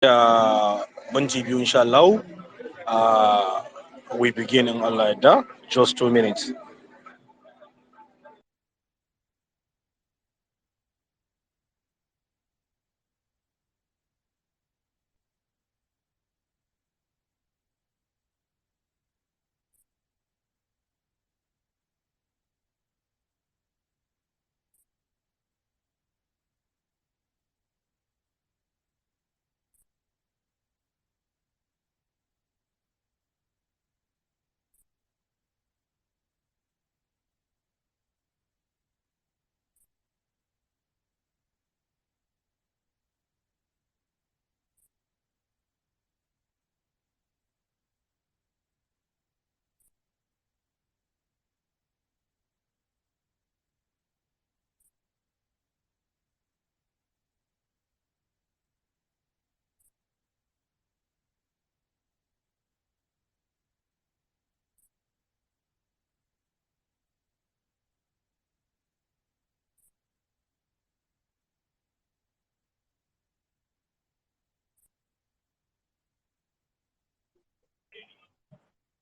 da minti biyu insha Allah. We begin in Allah da just 2 minutes.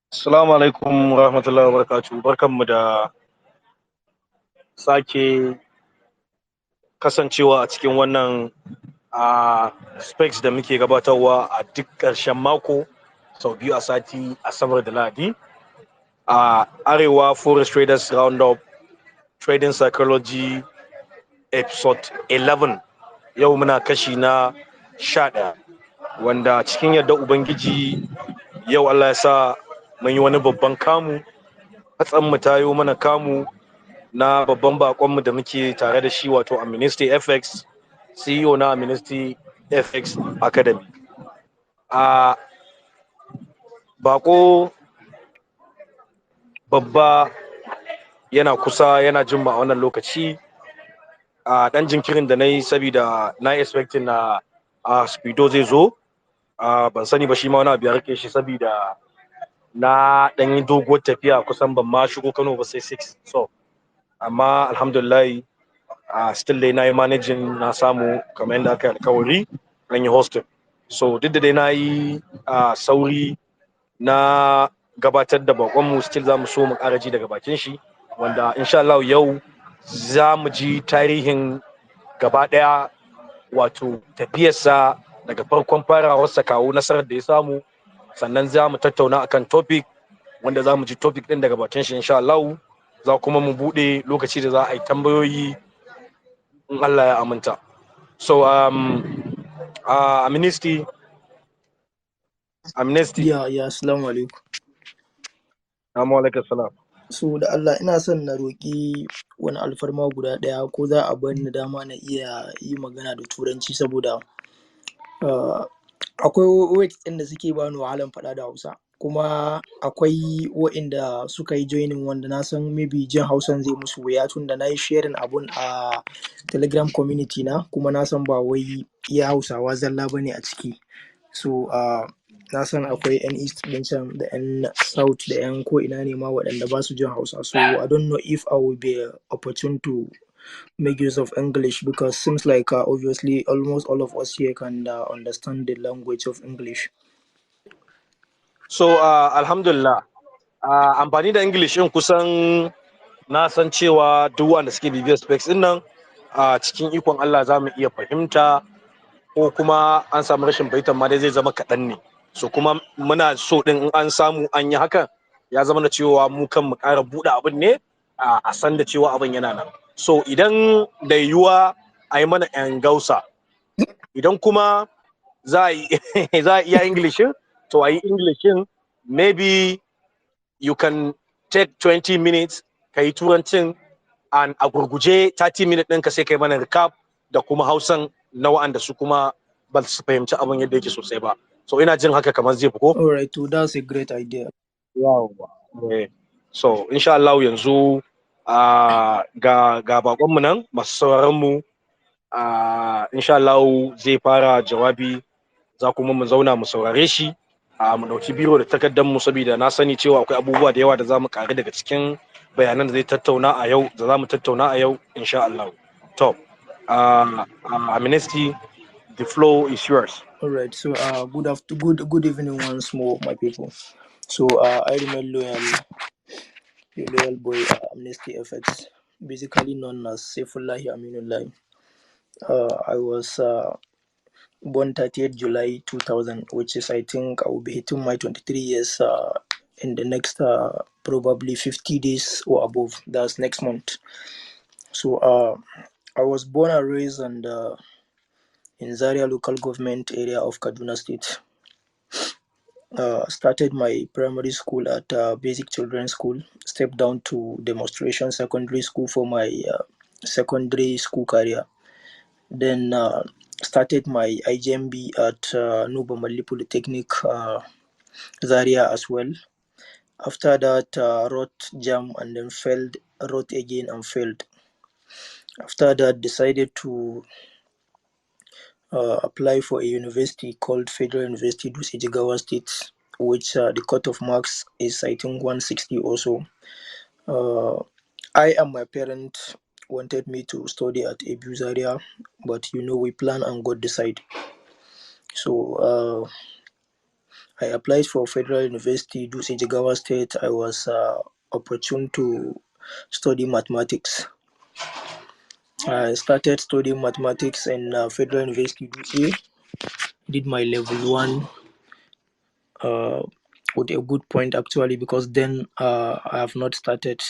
Assalamu alaikum rahmatullahi wa barakatuh. Barkanmu da sake kasancewa a cikin wannan specs da muke gabatarwa a duk ƙarshen mako sau biyu a sati, asabar da lahadi, a Arewa Forex Traders Roundup Trading Psychology episode 11. Yau muna kashi na 11, wanda cikin yadda ubangiji yau Allah ya sa mun yi wani babban kamu. Hatsanmu ta yi mana kamu na babban bakonmu da muke tare da shi, wato Amnesty FX, CEO na Amnesty FX Academy. A bako babba yana kusa, yana jin ma a wannan lokaci. A dan jinkirin da na yi saboda na expecting na speedo zai zo. Ban sani ba shi ma wani abu ya rike shi saboda na dan yi doguwar tafiya, kusan ban ma shigo Kano ba sai 6. So amma alhamdulillah, still dai na yi managing, na samu kamar yadda aka yi alkawari an yi hostel. So duk da dai na yi sauri na gabatar da bakonmu, still za mu so mu ƙara ji daga bakin shi, wanda insha Allah yau za mu ji tarihin gaba ɗaya, wato tafiyarsa daga farkon farawarsa kawo nasarar da ya samu. Sannan za mu tattauna akan topic, wanda za mu ji topic ɗin daga bakin shi insha Allah. Za kuma mu buɗe lokaci da za a yi tambayoyi in Allah ya aminta. So Amnesty. Ya assalamu alaikum. Assalamu alaikum salam. So da Allah ina son na roƙi wani alfarma guda ɗaya, ko za a bani dama na iya yi magana da turanci, saboda akwai words ɗin da suke bani wahalan faɗa da Hausa, kuma akwai waɗanda suka yi joining wanda na san maybe jin Hausan zai musu wuya, tun da na yi sharing abun a Telegram community na, kuma na san ba wai iya Hausawa zalla bane a ciki. So na san akwai 'yan east din can da 'yan south da 'yan ko ina ne ma waɗanda ba su jin Hausa. So I don't know if I will be opportune to make use of English, because seems like obviously almost all of us here can understand the language of English. So alhamdulillah, amfani da English in kusan na san cewa duk wanda suke bibiyar specs din nan cikin ikon Allah za mu iya fahimta, ko kuma an samu rashin fahimtar ma dai zai zama kaɗan ne. So kuma muna so din in an samu an yi hakan, ya zama da cewa mu kan mu ƙara buɗe abin ne a san da cewa abin yana nan. So idan da yiwuwa a yi mana 'yan gausa, idan kuma za a iya Englishin, to a yi Englishin. Maybe you can take 20 minutes ka yi turancin, and a gurguje 30 minutes ɗinka sai ka yi mana recap da kuma Hausan na wa'anda su kuma ba su fahimci abin yadda yake sosai ba. So ina jin haka kamar zai fi ko? Alright, so that's a great idea. Wow. So insha Allah yanzu ga bakonmu nan, masu sauraron mu, insha Allah zai fara jawabi, za kuma mu zauna mu saurare shi, mu dauki biro da takardar mu, saboda na sani cewa akwai abubuwa da yawa da za mu kare daga cikin bayanan da zai tattauna a yau, da za mu tattauna a yau insha Allah. To Amnesty, the floor is yours. All right. So good evening once more, my people. So I remain loyal, your loyal boy, Amnesty FX, basically known as Saifullahi Aminullah. I was born 30th July 2000, which is, I think, I will be hitting my 23 years in the next probably 50 days or above. That's next month. So I was born and raised in Zaria local government area of Kaduna State. Started my primary school at Basic Children's School, stepped down to Demonstration Secondary School for my secondary school career. Then started my IGMB at Nuba Mali Polytechnic, Zaria as well. After that, wrote jam and then failed, wrote again and failed. After that, decided to apply for a university called Federal University Dutse Jigawa State, which the cut of marks is, I think, 160 also. I and my parents wanted me to study at Abu Zaria, but we plan and God decide. So I applied for Federal University Dutse Jigawa State. I was opportune to study mathematics. I started studying mathematics in Federal University Dutse. Did my level 1 with a good point actually, because then I have not started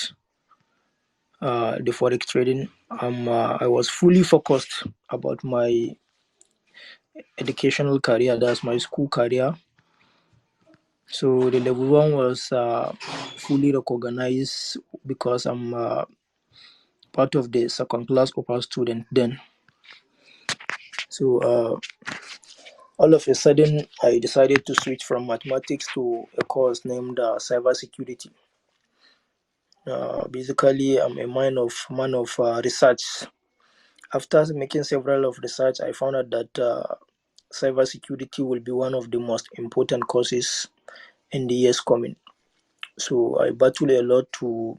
the forex trading. I was fully focused about my educational career, that's my school career. So the level 1 was fully recognized because I'm part of the second class upper student then. So all of a sudden I decided to switch from mathematics to a course named cyber security. Basically, I'm a man of research. After making several of research, I found out that cybersecurity will be one of the most important courses in the years coming. So I battled a lot to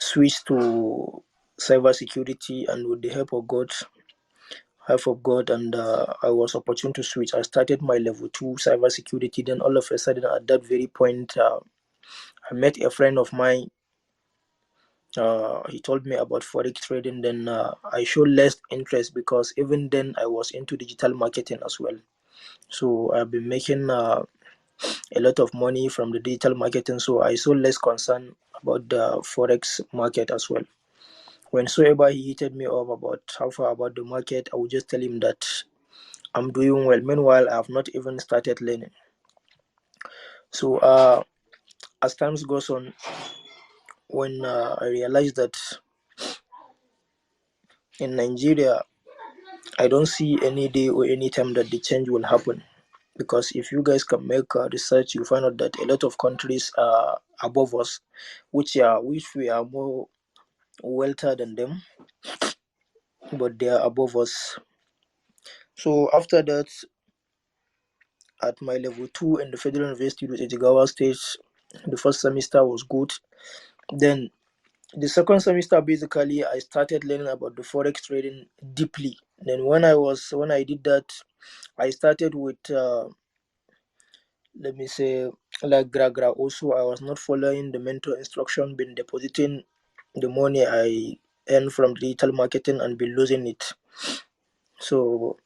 switch to cybersecurity, and with the help of God, and I was opportune to switch. I started my level 2 cybersecurity. Then all of a sudden, at that very point, I met a friend of mine. He told me about forex trading. Then I showed less interest because even then I was into digital marketing as well. So I've been making a lot of money from the digital marketing. So I saw less concern about the forex market as well. Whensoever he hit me up about how far about the market, I would just tell him that I'm doing well. Meanwhile, I have not even started learning. So as times goes on, when I realized that in Nigeria, I don't see any day or any time that the change will happen. Because if you guys can make research, you find out that a lot of countries are above us, which we are more wealthier than them, but they are above us. So after that, at my level 2 in the Federal University of Jigawa State, the first semester was good. Then the second semester, basically, I started learning about the forex trading deeply. Then when I did that, I started with let me say, like gra. Also, I was not following the mentor instruction, been depositing the money I earn from digital marketing and be losing it. So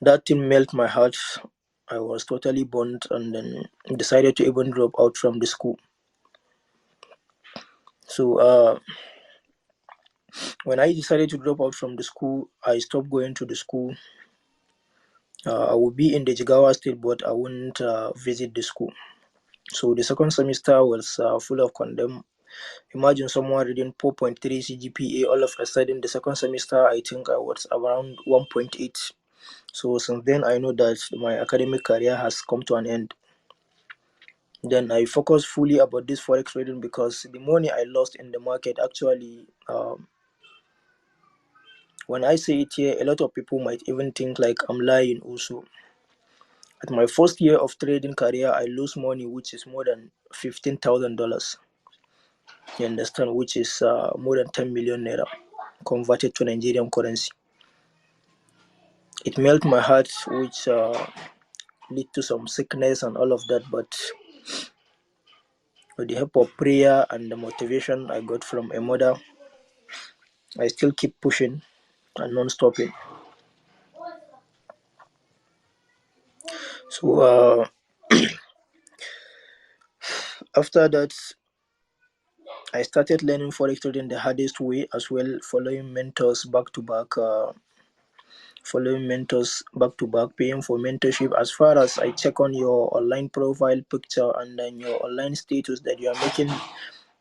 that thing melt my heart. I was totally burnt and then decided to even drop out from the school. So when I decided to drop out from the school, I stopped going to the school. I would be in the Jigawa State, but I wouldn't visit the school. So the second semester was full of condemn. Imagine someone reading 4.3 CGPA. All of a sudden, the second semester, I think I was around 1.8. So since then, I know that my academic career has come to an end. Then I focused fully about this forex trading because the money I lost in the market actually, when I say it here, a lot of people might even think like I'm lying also. At my first year of trading career, I lose money which is more than $15,000. You understand? Which is more than 10 million naira converted to Nigerian currency. it melted my heart, which lead to some sickness and all of that. But with the help of prayer and the motivation I got from a mother, I still keep pushing and non-stopping. So after that, I started learning forex trading the hardest way as well, following mentors back to back. Paying for mentorship. As far as I check on your online profile picture and then your online status that you are making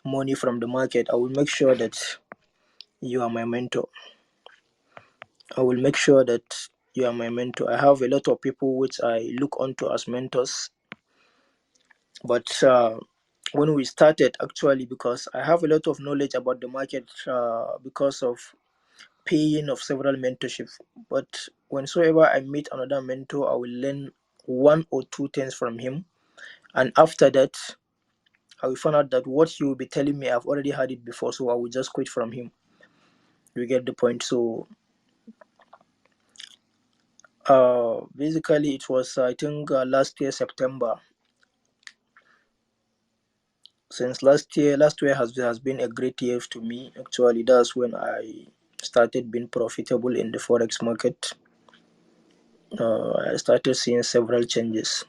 money from the market, I will make sure that you are my mentor. I will make sure that you are my mentor. I have a lot of people which I look onto as mentors, but when we started, actually, because I have a lot of knowledge about the market because of paying of several mentorships. But whensoever I meet another mentor, I will learn one or two things from him, and after that, I will find out that what he will be telling me, I've already heard it before, so I will just quit from him. You get the point. So basically, it was I think last year September. Since last year has been a great year to me. Actually, that's when I started being profitable in the forex market. I started seeing several changes.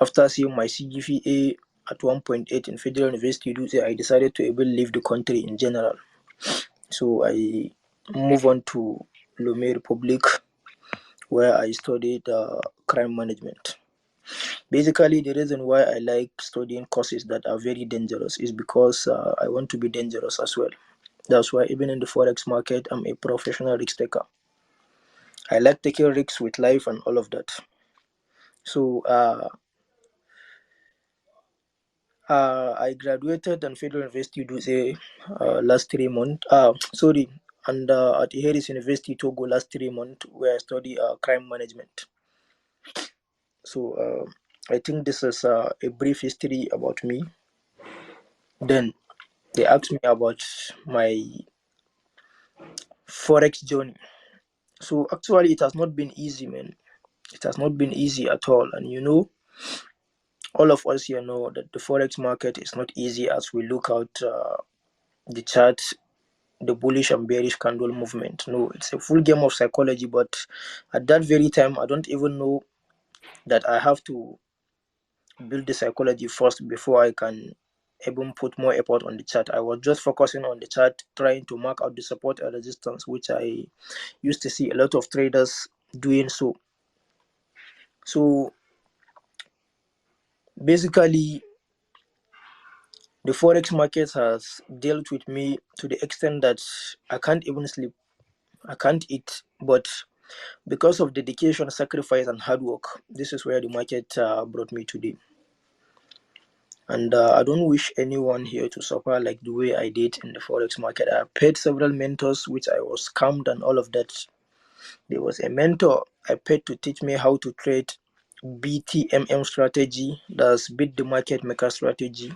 After seeing my CGPA at 1.8 in Federal University, I decided to even leave the country in general. So I moved on to Lome Republic, where I studied crime management. Basically, the reason why I like studying courses that are very dangerous is because I want to be dangerous as well. That's why even in the forex market, I'm a professional risk taker. I like taking risks with life and all of that. So I graduated in Federal University last 3 months. And at Harris University Togo last 3 months, where I study crime management. So I think this is a brief history about me. Then they asked me about my forex journey. So actually, it has not been easy, man. It has not been easy at all. And all of us here know that the forex market is not easy as we look out the chart, the bullish and bearish candle movement. No, it's a full game of psychology. But at that very time, I don't even know that I have to build the psychology first before I can even put more effort on the chart. I was just focusing on the chart, trying to mark out the support and resistance, which I used to see a lot of traders doing so. So basically, the forex market has dealt with me to the extent that I can't even sleep, I can't eat. But because of dedication, sacrifice, and hard work, this is where the market brought me today. And I don't wish anyone here to suffer like the way I did in the forex market. I paid several mentors, which I was scammed and all of that. There was a mentor I paid to teach me how to trade BTMM strategy, that's beat the market maker strategy.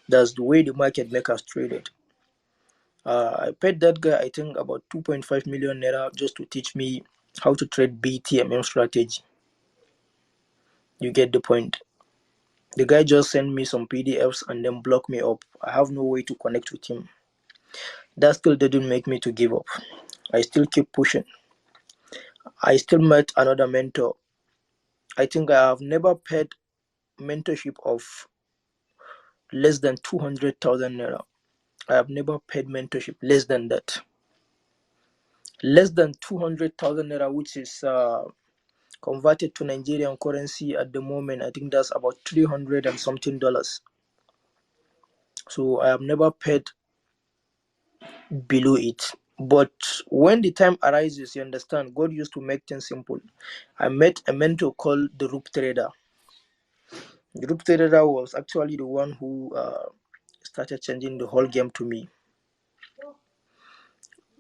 That's the way the market makers traded. I paid that guy, I think, about 2.5 million naira just to teach me how to trade BTMM strategy. You get the point. The guy just sent me some PDFs and then blocked me up. I have no way to connect with him. That still didn't make me to give up. I still keep pushing. I still met another mentor. I think I have never paid mentorship of less than 200,000 naira. I have never paid mentorship less than that. Less than 200,000 naira, which is converted to Nigerian currency at the moment, I think that's about 300 and something dollars. So I have never paid below it. But when the time arises, you understand, God used to make things simple. I met a mentor called the Roop Trader. The Roop Trader was actually the one who started changing the whole game to me.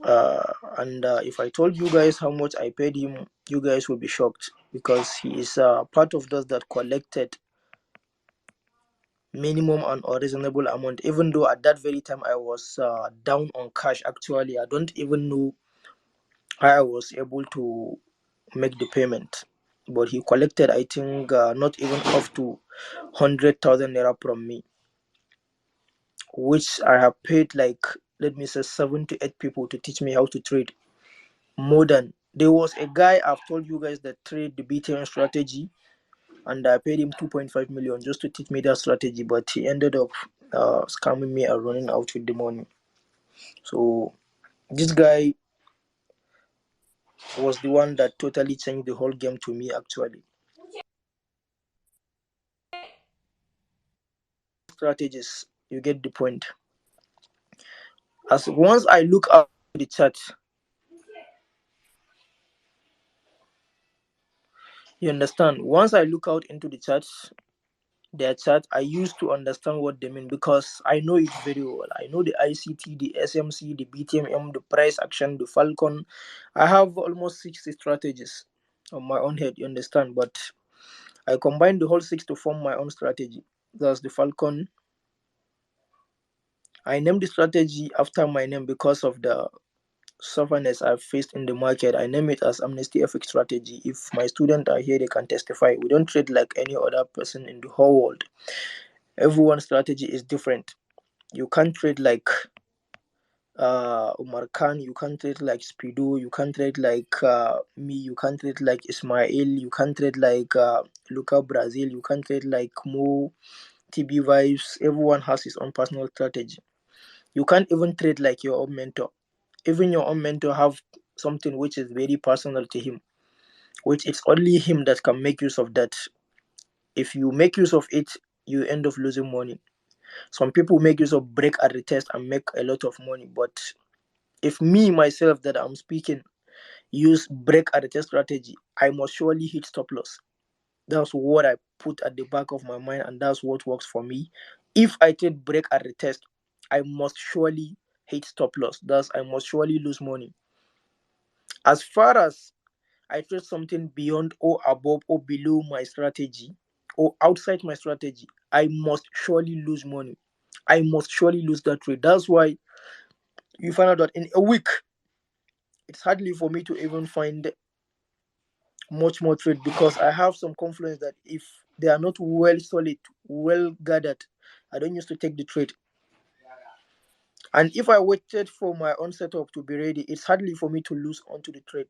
And if I told you guys how much I paid him, you guys will be shocked, because he is part of those that collected minimum and unreasonable amount, even though at that very time I was down on cash. Actually, I don't even know I was able to make the payment, but he collected, I think, not even up to 100,000 naira from me, which I have paid like, let me say, 7 to 8 people to teach me how to trade. More than, there was a guy I've told you guys that trade the BTN strategy, and I paid him 2.5 million just to teach me that strategy, but he ended up scamming me and running out with the money. So this guy was the one that totally changed the whole game to me, actually. Strategies, you get the point. As once I look at the chart, you understand? Once I look out into the charts, their chart, I used to understand what they mean because I know it very well. I know the ICT, the SMC, the BTMM, the price action, the Falcon. I have almost 60 strategies on my own head, you understand? But I combine the whole six to form my own strategy. That's the Falcon. I named the strategy after my name because of the sufferness I've faced in the market. I name it as Amnesty FX strategy. If my students are here, they can testify. We don't trade like any other person in the whole world. Everyone's strategy is different. You can't trade like Umar Khan, you can't trade like Speedo, you can't trade like me, you can't trade like Ismail, you can't trade like Luca Brazil, you can't trade like Mo, TB Vibes. Everyone has his own personal strategy. You can't even trade like your own mentor. Even your own mentor have something which is very personal to him, which it's only him that can make use of that. If you make use of it, you end up losing money. Some people make use of break and retest and make a lot of money, but if me myself that I'm speaking use break and retest strategy, I must surely hit stop loss. That's what I put at the back of my mind, and that's what works for me. If I trade break and retest, I must surely hit stop loss. Thus, I must surely lose money. As far as I trade something beyond or above or below my strategy or outside my strategy, I must surely lose money. I must surely lose that trade. That's why you find out that in a week, it's hardly for me to even find much more trade because I have some confidence that if they are not well solid, well gathered, I don't used to take the trade. And if I waited for my own setup to be ready, it's hardly for me to lose onto the trade.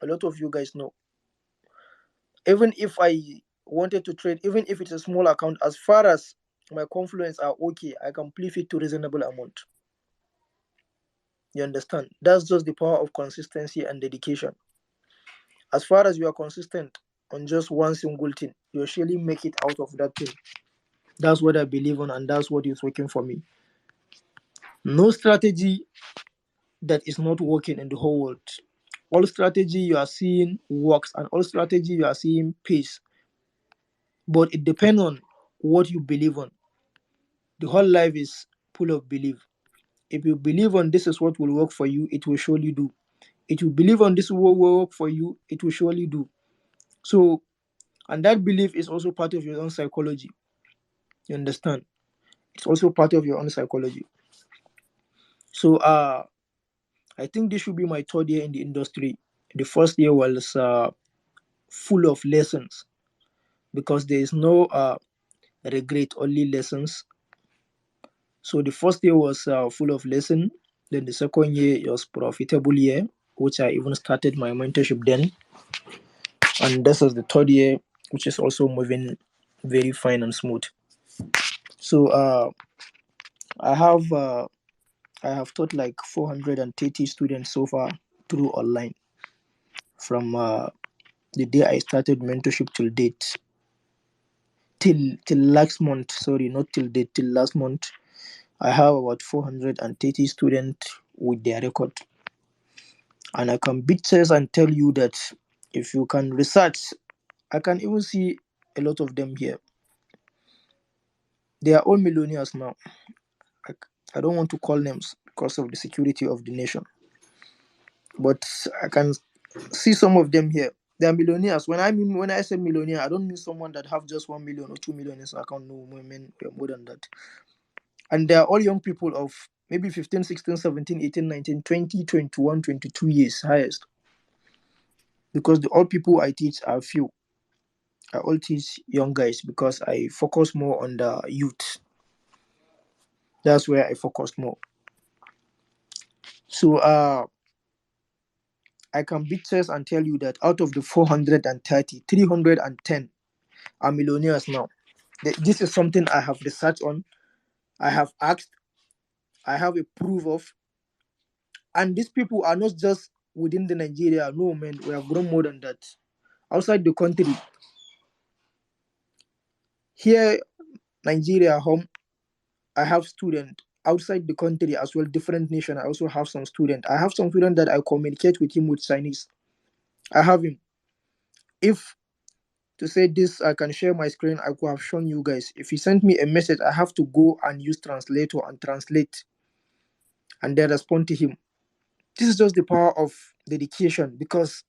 A lot of you guys know. Even if I wanted to trade, even if it's a small account, as far as my confluence are okay, I can play it to reasonable amount. You understand? That's just the power of consistency and dedication. As far as you are consistent on just one single thing, you'll surely make it out of that thing. That's what I believe on, and that's what is working for me. No strategy that is not working in the whole world. All strategy you are seeing works, and all strategy you are seeing pays. But it depends on what you believe on. The whole life is full of belief. If you believe on this is what will work for you, it will surely do. If you believe on this will work for you, it will surely do. So, and that belief is also part of your own psychology. You understand? It's also part of your own psychology. So, I think this should be my third year in the industry. The first year was full of lessons because there is no regret, only lessons. So the first year was full of lesson. Then the second year was profitable year, which I even started my mentorship then. And this is the third year, which is also moving very fine and smooth. So I have uh, I have taught like 430 students so far through online from the day I started mentorship till date. Till last month, sorry, not till date, till last month, I have about 430 students with their record. And I can beat chest and tell you that if you can research, I can even see a lot of them here. They are all millionaires now. I, I don't want to call names because of the security of the nation, but I can see some of them here. They are millionaires. When I say millionaire, I don't mean someone that have just 1 million or 2 million in his account. No, more than that. And they are all young people of maybe 15, 16, 17, 18, 19, 20, 21, 22 years highest. because the old people I teach are few. I all teach young guys because I focus more on the youth. That's where I focus more. So I can beat chest and tell you that out of the 430, 310 are millionaires now. This is something I have researched on, I have asked, I have a proof of, and these people are not just within the Nigeria. No, man, we have grown more than that. Outside the country, here, Nigeria, home, I have students outside the country as well, different nation. I also have some student. I have some student that I communicate with him with Chinese. I have him. If to say this, I can share my screen. I could have shown you guys. If he sent me a message, I have to go and use translator and translate, and then respond to him. This is just the power of dedication, because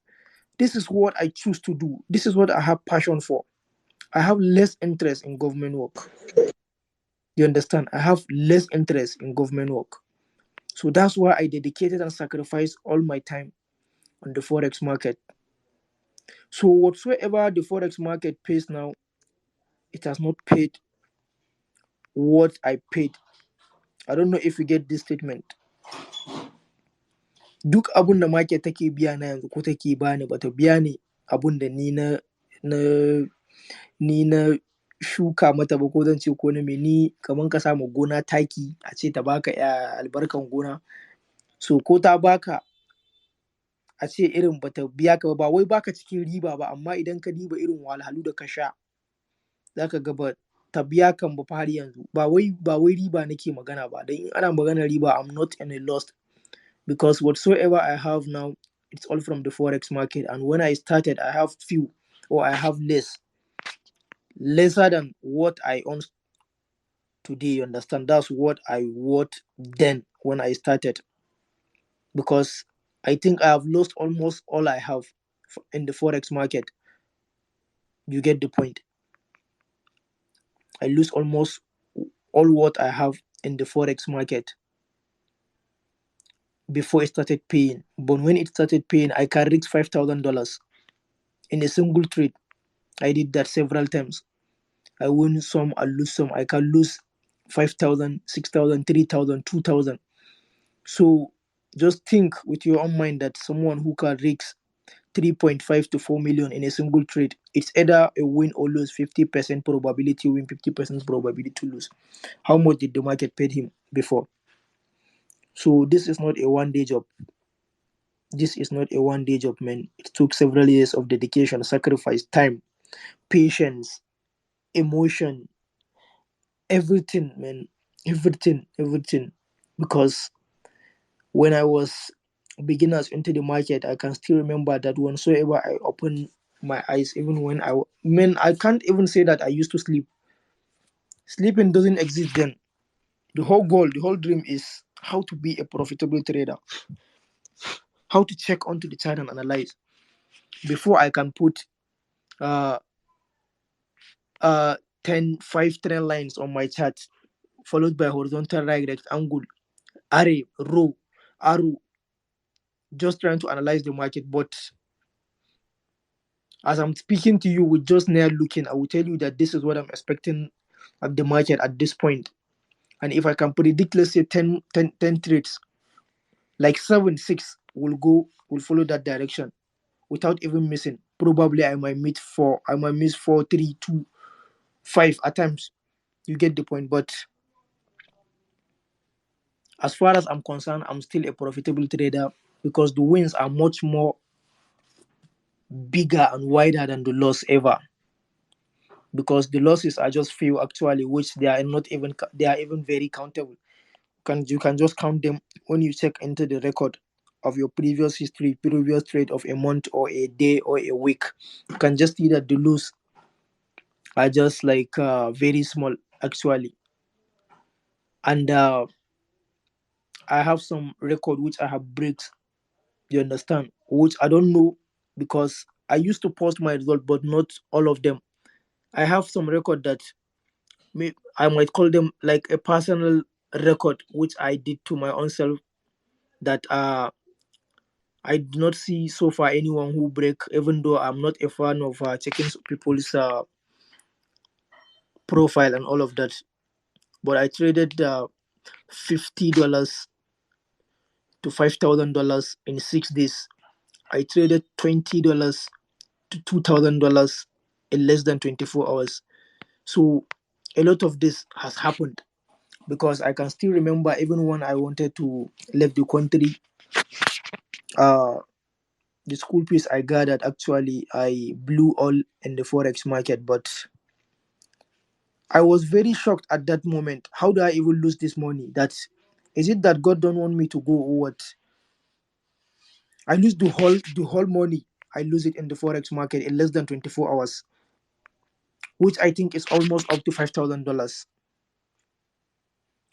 this is what I choose to do. This is what I have passion for. I have less interest in government work. You understand? I have less interest in government work. So that's why I dedicated and sacrificed all my time on the Forex market. So whatsoever the Forex market pays now, it has not paid what I paid. I don't know if you get this statement. Duk abun da market take biya na yanzu ko take bani bata biya ni abun da ni na shuka mata ba, ko zan ce ko na me, ni kaman ka samu gona taki a ce ta baka albarkan gona. So ko ta baka a ce irin bata biya ka ba wai baka cikin riba ba, amma idan ka diba irin wahalhalu da ka sha, zaka ga ba ta biya kan ba har yanzu. Ba wai riba nake magana ba, dan in ana magana riba, I'm not in a loss, because whatsoever I have now, it's all from the Forex market. And when I started, I have few, or I have lesser than what I own today. You understand? That's what I worth then when I started, because I think I have lost almost all I have in the Forex market. You get the point? I lose almost all what I have in the Forex market before it started paying. But when it started paying, I can reach $5,000 in a single trade. I did that several times. I win some, I lose some. I can lose 5,000, 6,000, 3,000, 2,000. So just think with your own mind that someone who can risk 3.5 to 4 million in a single trade, it's either a win or lose. 50% probability win, 50% probability to lose. How much did the market pay him before? So this is not a one-day job. This is not a one-day job, man. It took several years of dedication, sacrifice, time, patience, emotion, everything, man. Everything. Because when I was beginners into the market, I can still remember that whensoever I open my eyes, even when I can't even say that I used to sleep. Sleeping doesn't exist then. The whole goal, the whole dream is how to be a profitable trader, how to check onto the chart and analyze before I can put uh uh 5 trend lines on my chart, followed by horizontal right rectangle, array, row, arrow, just trying to analyze the market. But as I'm speaking to you with just near looking, I will tell you that this is what I'm expecting at the market at this point. And if I can predict, let's say 10 trades, like 7, 6 will follow that direction without even missing. Probably I might miss 4, 3, 2, 5 at times. You get the point. But as far as I'm concerned, I'm still a profitable trader, because the wins are much more bigger and wider than the loss ever. Because the losses are just few actually, which they are even very countable. You can just count them when you check into the record of your previous history, previous trade of a month or a day or a week. You can just see that the loss are just like very small actually. And I have some record which I have breaks, you understand, which I don't know, because I used to post my result, but not all of them. I have some record that I might call them like a personal record, which I did to my own self, that I do not see so far anyone who break, even though I'm not a fan of checking people's profile and all of that. But I traded $50 to $5,000 in 6 days. I traded $20 to $2,000 in less than 24 hours. So a lot of this has happened because I can still remember even when I wanted to leave the country, uh, the school fees I gathered, actually I blew all in the Forex market. But I was very shocked at that moment. How do I even lose this money? That is it that God don't want me to go or what? I lose the whole money. I lose it in the Forex market in less than 24 hours, which I think is almost up to $5,000,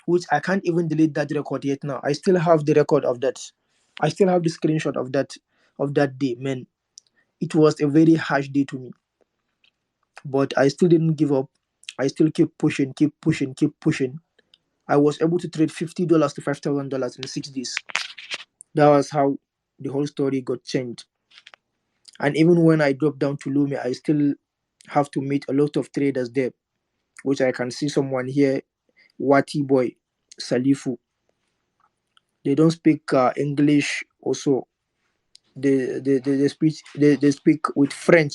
which I can't even delete that record yet now. I still have the record of that. I still have the screenshot of that day, man. It was a very harsh day to me. But I still didn't give up. I still keep pushing, keep pushing, keep pushing. I was able to trade $50 to $5,000 in 6 days. That was how the whole story got changed. And even when I dropped down to Lumi, I still have to meet a lot of traders there, which I can see someone here, Wati Boy, Salifu. They don't speak English also. They speak with French.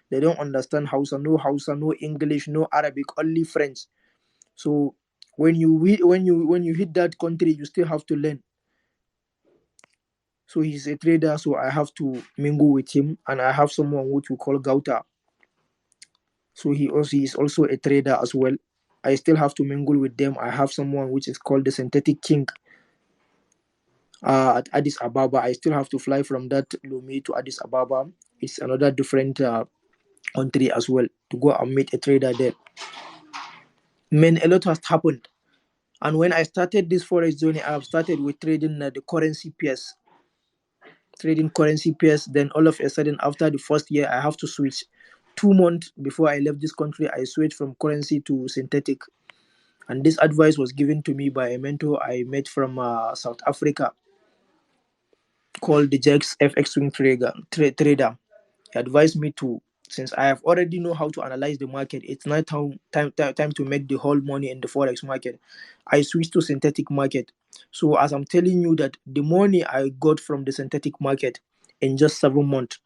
They don't understand Hausa, no English, no Arabic, only French. So when you hit that country, you still have to learn. So he's a trader, so I have to mingle with him, and I have someone which we call Gauta. So he is also a trader as well. I still have to mingle with them. I have someone which is called the Synthetic King at Addis Ababa. I still have to fly from that Lome to Addis Ababa. It's another different country as well, to go and meet a trader there. Man, a lot has happened. And when I started this forex journey, I have started with trading the currency pairs. Trading currency pairs. Then all of a sudden, after the first year, I have to switch. 2 months before I left this country, I switched from currency to synthetic. And this advice was given to me by a mentor I met from South Africa, called the Jax FX Swing trader. He advised me to, since I have already know how to analyze the market, it's not time to make the whole money in the forex market. I switched to synthetic market. So as I'm telling you that the money I got from the synthetic market in just 7 months,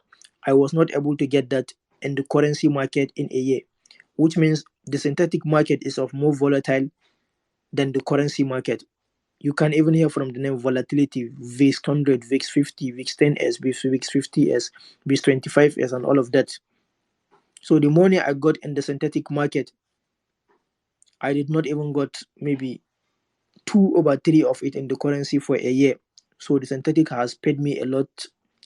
I was not able to get that in the currency market in a year, which means the synthetic market is of more volatile than the currency market. You can even hear from the name volatility, VIX 100, VIX 50, VIX 10S, VIX 50S, VIX 25S, and all of that. So the money I got in the synthetic market, I did not even got maybe 2/3 of it in the currency for a year. So the synthetic has paid me a lot,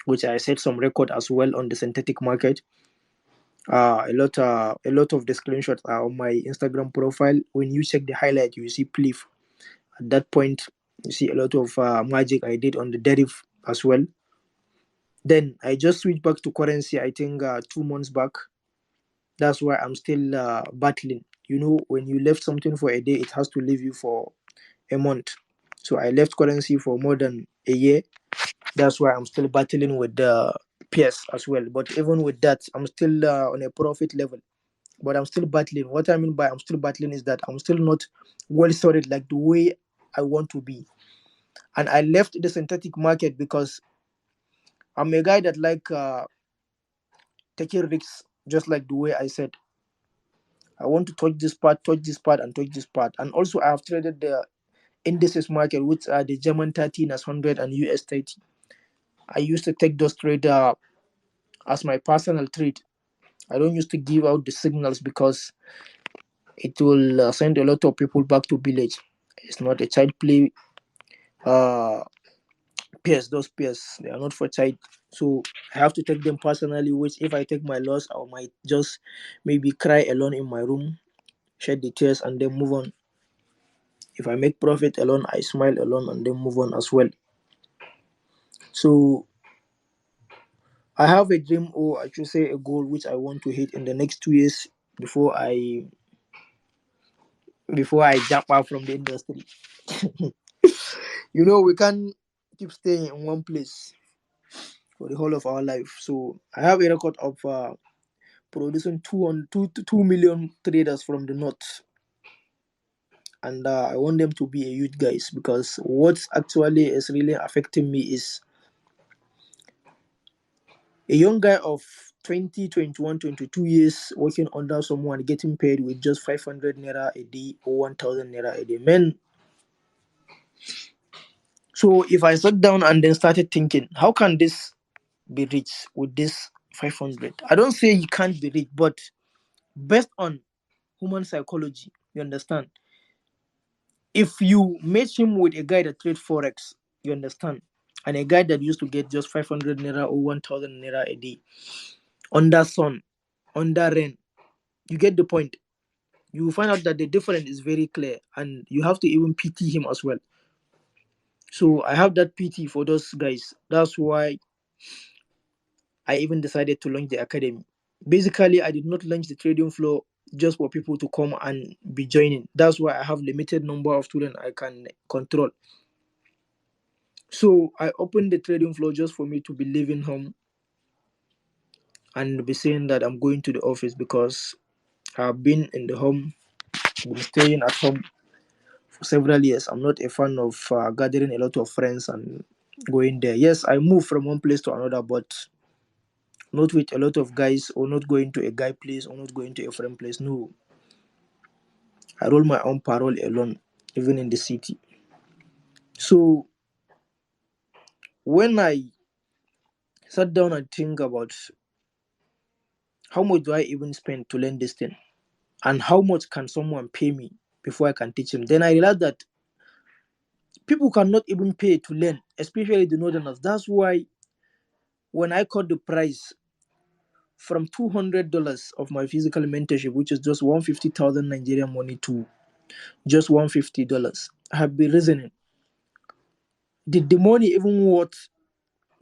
which I set some record as well on the synthetic market. A lot of the screenshots are on my Instagram profile. When you check the highlight, you see Pliff. At that point, you see a lot of magic I did on the deriv as well. Then I just switched back to currency, I think 2 months back. That's why I'm still battling. When you left something for a day, it has to leave you for a month. So I left currency for more than a year. That's why I'm still battling with the PS as well. But even with that, I'm still on a profit level. But I'm still battling. What I mean by I'm still battling is that I'm still not well sorted like the way I want to be. And I left the synthetic market because I'm a guy that like taking risks, just like the way I said. I want to touch this part, and touch this part. And also, I have traded the indices market, which are the German 30, NAS 100, and US 30. I used to take those trades as my personal trade. I don't used to give out the signals because it will send a lot of people back to village. It's not a child play uh, pairs. Those pairs, they are not for child. So I have to take them personally, which if I take my loss, I might just maybe cry alone in my room, shed the tears, and then move on. If I make profit alone, I smile alone and then move on as well. So I have a dream, or I should say a goal, which I want to hit in the next 2 years before I jump out from the industry. We can't keep staying in one place. for the whole of our life. So I have a record of producing 2 million traders from the north, and I want them to be a youth guys, because what's actually is really affecting me is a young guy of 20, 21, 22 years working under someone getting paid with just 500 naira a day or 1,000 naira a day. Man, so if I sat down and then started thinking, how can this be rich with this 500? I don't say you can't be rich, but based on human psychology, you understand? If you match him with a guy that trade Forex, you understand? And a guy that used to get just 500 naira or 1,000 naira a day, under sun, under rain, you get the point. You will find out that the difference is very clear, and you have to even pity him as well. So I have that pity for those guys. That's why I even decided to launch the academy. Basically, I did not launch the trading floor just for people to come and be joining. That's why I have limited number of students I can control. So I opened the trading floor just for me to be leaving home and be saying that I'm going to the office, because I've been in the home, been staying at home for several years. I'm not a fan of gathering a lot of friends and going there. Yes, I move from one place to another, but not with a lot of guys, or not going to a guy place, or not going to a friend place. No, I roll my own parole alone, even in the city. So when I sat down and think about how much do I even spend to learn this thing, and how much can someone pay me before I can teach him, then I realized that people cannot even pay to learn, especially the northerners. That's why when I cut the price from $200 of my physical mentorship, which is just 150,000 Nigerian money, to just $150, I have been reasoning. Did the money even worth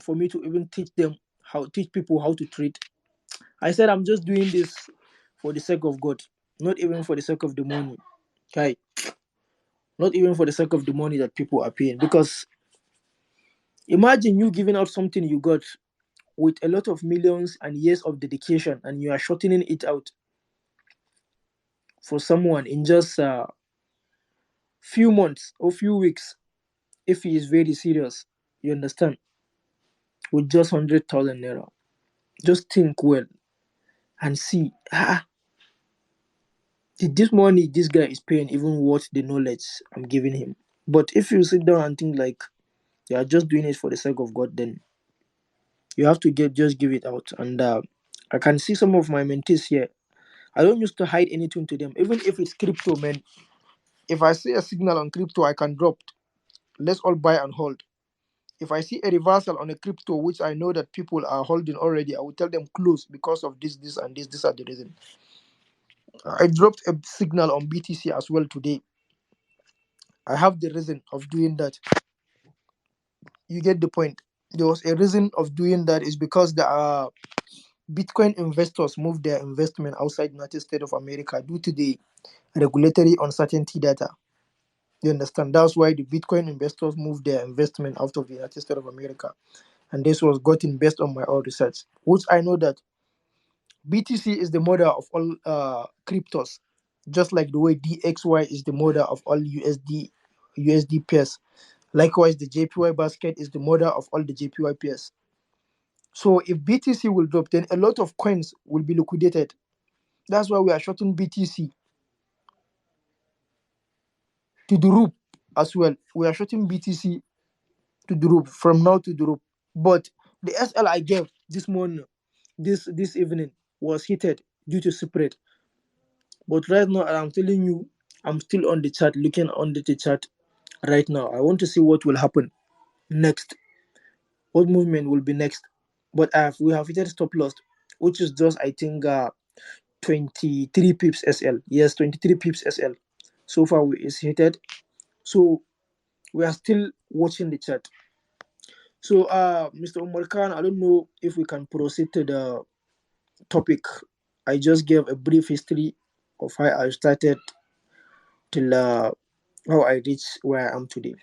for me to even teach people how to trade? I said I'm just doing this for the sake of God, not even for the sake of the money. Okay, not even for the sake of the money that people are paying. Because imagine you giving out something you got with a lot of millions and years of dedication, and you are shortening it out for someone in just a few months or few weeks, if he is very serious, you understand, with just 100,000 naira. Just think well and see, did this money this guy is paying even worth the knowledge I'm giving him? But if you sit down and think like you are just doing it for the sake of God, then you have to just give it out. And I can see some of my mentees here. I don't used to hide anything to them, even if it's crypto, man. If I see a signal on crypto, I can drop. Let's all buy and hold. If I see a reversal on a crypto which I know that people are holding already, I will tell them close because of this, and this. These are the reason. I dropped a signal on BTC as well today. I have the reason of doing that. You get the point. There was a reason of doing that, is because the Bitcoin investors moved their investment outside United States of America due to the regulatory uncertainty data. You understand? That's why the Bitcoin investors moved their investment out of the United States of America. And this was gotten based on my own research, which I know that BTC is the mother of all cryptos, just like the way DXY is the mother of all USD pairs. Likewise, the JPY basket is the mother of all the JPY pairs. So if BTC will drop, then a lot of coins will be liquidated. That's why we are shorting BTC to the roof as well. We are shorting BTC to the roof from now to the roof. But the SL I gave this morning, this evening, was heated due to spread. But right now, I'm telling you, I'm still on the chart, looking under the chart right now. I want to see what will happen next. What movement will be next? But we have hit stop loss, which is just, I think, 23 pips SL. Yes, 23 pips SL. So far, it's hit. So we are still watching the chart. So, Mr. Umar Khan, I don't know if we can proceed to the topic. I just gave a brief history of how I started till how I reached where I am today.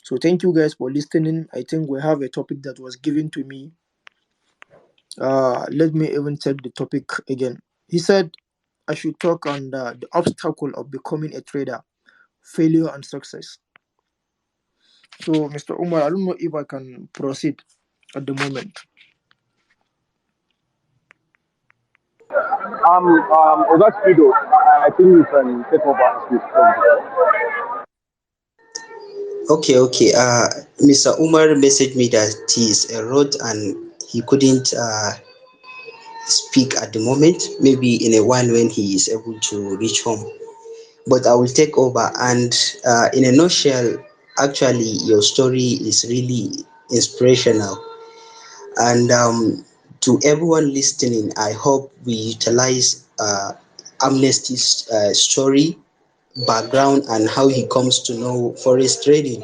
So thank you guys for listening. I think we have a topic that was given to me Let me even check the topic again. He said I should talk on the obstacle of becoming a trader, failure and success. So, Mr. Umar, I don't know if I can proceed at the moment. That's Fido. I think you can take over this. Okay, okay. Mr. Umar messaged me that he is a road and he couldn't speak at the moment. Maybe in a while when he is able to reach home. But I will take over. And in a nutshell, actually, your story is really inspirational. And to everyone listening, I hope we utilize Amnesty's story, background, and how he comes to know forex trading,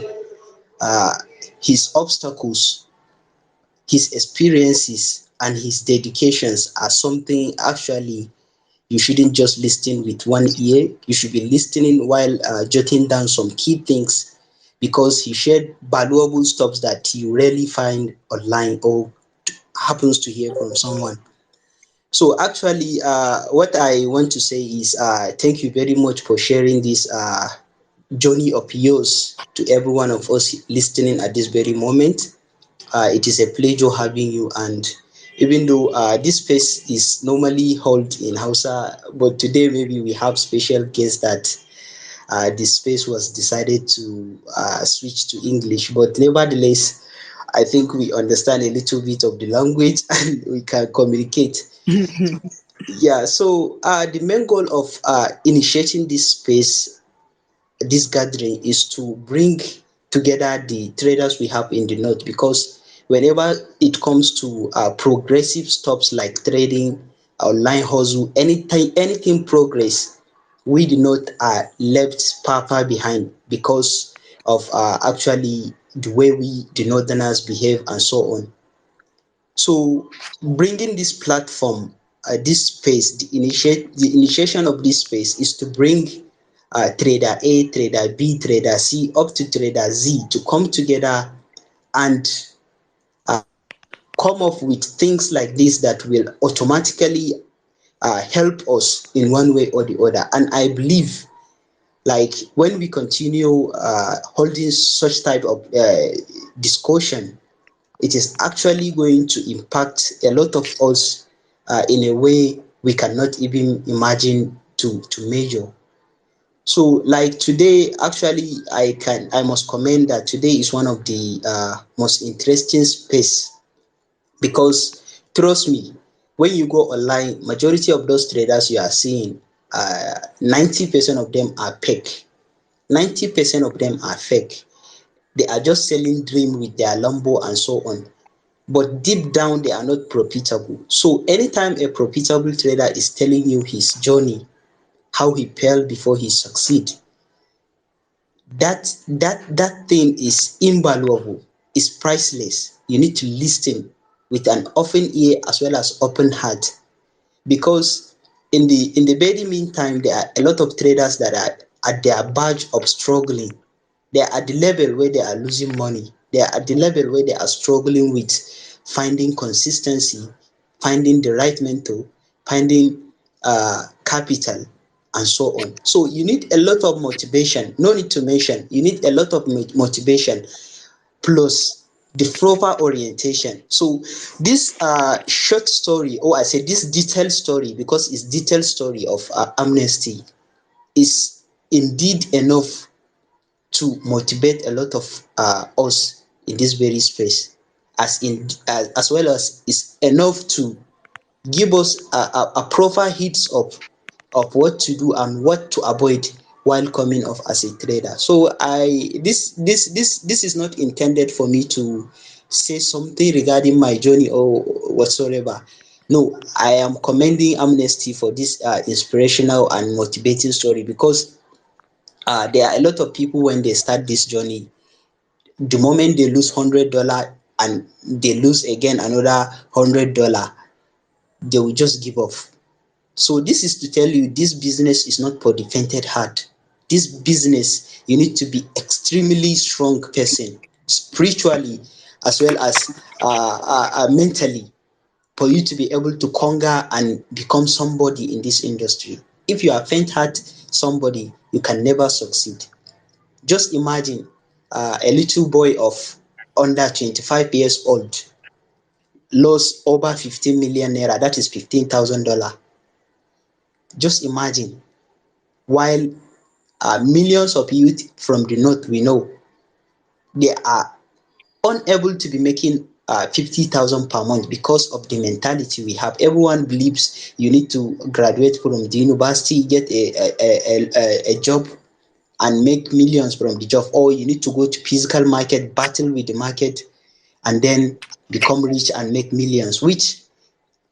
uh, his obstacles, his experiences, and his dedications are something actually you shouldn't just listen with one ear. You should be listening while jotting down some key things because he shared valuable stuff that you rarely find online or happens to hear from someone. So actually, what I want to say is thank you very much for sharing this journey of yours to every one of us listening at this very moment. It is a pleasure having you. And even though this space is normally held in Hausa, but today maybe we have special guests that this space was decided to switch to English. But nevertheless, I think we understand a little bit of the language and we can communicate. Yeah, so the main goal of initiating this space, this gathering, is to bring together the traders we have in the north because whenever it comes to progressive stuffs like trading, online hustle, anything progress, we the north are left far behind because of actually the way we the northerners behave and so on. So bringing this platform, this space, the initiation of this space is to bring trader A, trader B, trader C, up to trader Z to come together and come up with things like this that will automatically help us in one way or the other. And I believe, like when we continue holding such type of discussion, it is actually going to impact a lot of us in a way we cannot even imagine to measure. So like today, actually, I must comment that today is one of the most interesting space because trust me, when you go online, majority of those traders you are seeing, 90% of them are fake. 90% of them are fake. They are just selling dream with their Lambo and so on, but deep down they are not profitable. So anytime a profitable trader is telling you his journey, how he failed before he succeed, that thing is invaluable, is priceless. You need to listen with an open ear as well as open heart because in the very meantime there are a lot of traders that are at their verge of struggling. They are at the level where they are losing money. They are at the level where they are struggling with finding consistency, finding the right mentor, finding capital, and so on. So you need a lot of motivation. No need to mention, you need a lot of motivation plus the proper orientation. So this short story, or I say this detailed story, because it's detailed story of amnesty, is indeed enough to motivate a lot of us in this very space, as well as is enough to give us a proper hits of what to do and what to avoid while coming off as a trader. So this is not intended for me to say something regarding my journey or whatsoever. No, I am commending Amnesty for this inspirational and motivating story because there are a lot of people when they start this journey, the moment they lose $100 and they lose again another $100, they will just give up. So this is to tell you this business is not for the fainted heart. This business, you need to be extremely strong person, spiritually as well as mentally. for you to be able to conquer and become somebody in this industry. If you are faint-hearted somebody, you can never succeed. Just imagine a little boy of under 25 years old lost over 15 million naira, that is $15,000. Just imagine, while millions of youth from the north we know, they are unable to be making 50,000 per month because of the mentality we have. Everyone believes you need to graduate from the university, get a job and make millions from the job, or you need to go to physical market, battle with the market, and then become rich and make millions, which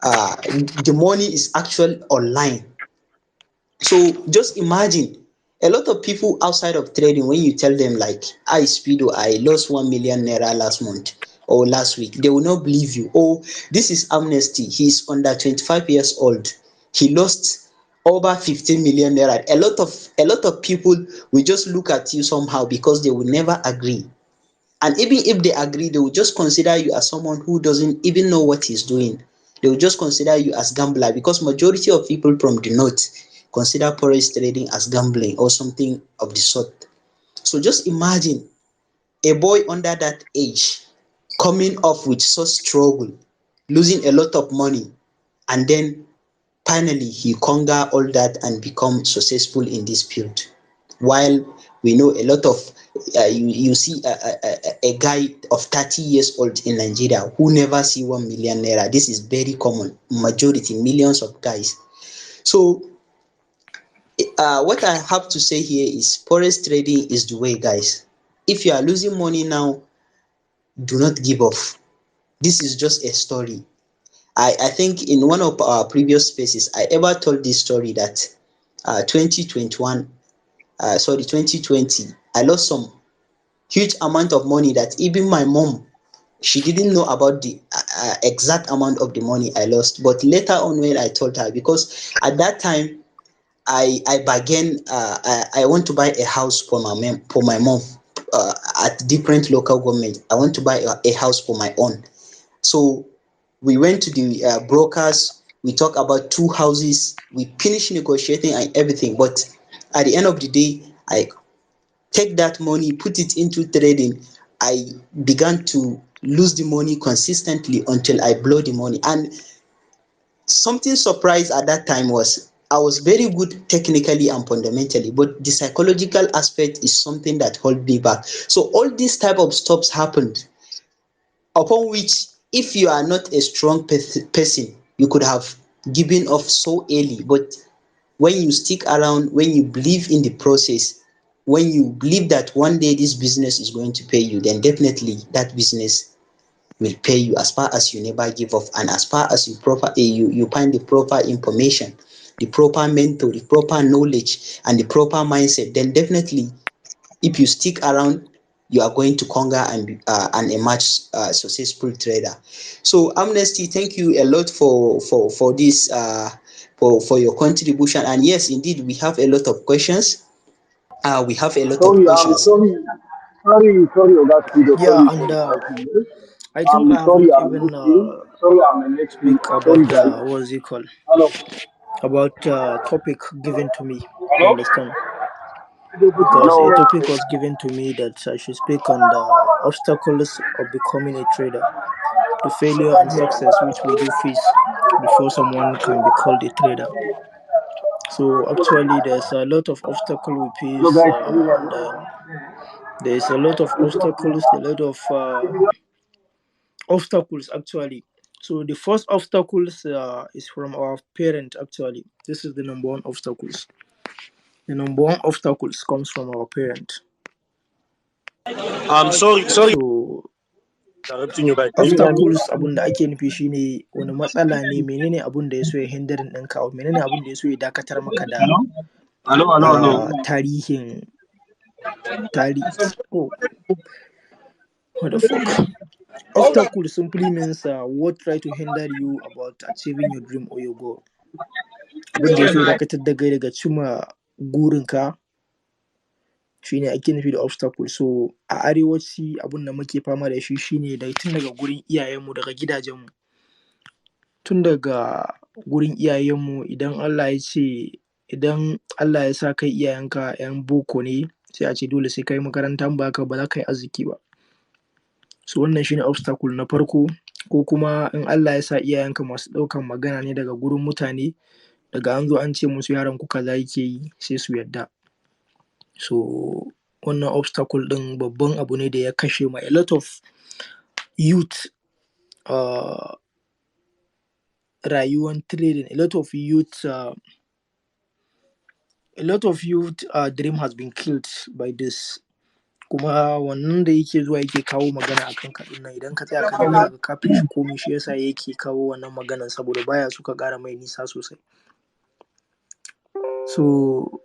the money is actually online. So just imagine, a lot of people outside of trading, when you tell them like, I Speedo, I lost 1 million naira last month or last week, they will not believe you. Oh, this is Amnesty, he's under 25 years old, he lost over 15 million naira. A lot of people will just look at you somehow because they will never agree. And even if they agree, they will just consider you as someone who doesn't even know what he's doing. They will just consider you as gambler, because majority of people from the north consider forex trading as gambling or something of the sort. So just imagine a boy under that age coming off with such struggle, losing a lot of money, and then finally he conquer all that and become successful in this field. While we know a lot of you see a guy of 30 years old in Nigeria who never see 1 million naira. This is very common, majority, millions of guys. So what I have to say here is forex trading is the way, guys. If you are losing money now, do not give up. This is just a story. I think in one of our previous spaces, I ever told this story that 2021, 2020, I lost some huge amount of money that even my mom, she didn't know about the exact amount of the money I lost. But later on, when I told her, because at that time I bargained, I want to buy a house for my mom at different local government. I want to buy a house for my own. So we went to the brokers, we talked about two houses, we finished negotiating and everything. But at the end of the day, I take that money, put it into trading. I began to lose the money consistently until I blow the money. And something surprised at that time was I was very good technically and fundamentally, but the psychological aspect is something that held me back. So all these type of stops happened, upon which, if you are not a strong person, you could have given off so early. But when you stick around, when you believe in the process, when you believe that one day this business is going to pay you, then definitely that business will pay you, as far as you never give up, and as far as you find the proper information, the proper mentor, the proper knowledge, and the proper mindset. Then definitely, if you stick around, you are going to conquer and emerge successful trader. So Amnesty, thank you a lot for this for your contribution. And yes, indeed, we have a lot of questions. We have a lot of Sorry, questions. sorry, Oga Speedo, Yeah, sorry for and interrupting you. I think I Sorry, haven't I even missed you. Sorry, I'm late to you. speak Sorry, about guys. what's it called, Hello. about topic given to me. You Hello? understand? Because a Hello. topic was given to me that I should speak on the obstacles of becoming a trader, the failure and success which we do face before someone can be called a trader. So actually, there's a lot of obstacle we Hello, face, guys. Can you hear and me? then there's a lot of obstacles, a lot of obstacles actually. So the first obstacles is from our parent actually. This is the number one obstacles. The number one obstacles comes from our parent. Sorry So interrupting you guys. Can you hear me? obstacles abun da ake nufi shine wani matsala ne, menene abun da ya so ya hindarin ɗinka, menene abun da ya so ya dakatar maka da Hello? Hello. tarihin oh, what the fuck. Obstacle simply means what try to hinder you about achieving your dream or your goal. Abin da ya so ya dakatar da kai daga cimma gurinka shine ake nufi da obstacle. So a arewaci abin da muke fama da shi shine da tun daga gurin iyayenmu, daga gidajenmu. tun daga gurin iyayenmu idan Allah ya sa kai iyayenka 'yan boko ne sai a ce dole sai kai makaranta ba haka ba za ka yi arziki ba. So wannan shine obstacle na farko, ko kuma in Allah ya sa iyayenka masu ɗaukan magana ne daga gurin mutane, daga an zo an ce musu yaron ku kaza yake yi sai su yadda. So wannan obstacle ɗin babban abu ne da ya kashe ma a lot of youth rayuwan trading, a lot of youth dream has been killed by this. Kuma wannan da yake zuwa yake kawo magana akan kaɗin nan, idan ka tsaya ka duba ga kafin shi komai, shi yasa yake kawo wannan maganan saboda baya suka ƙara mai nisa sosai. So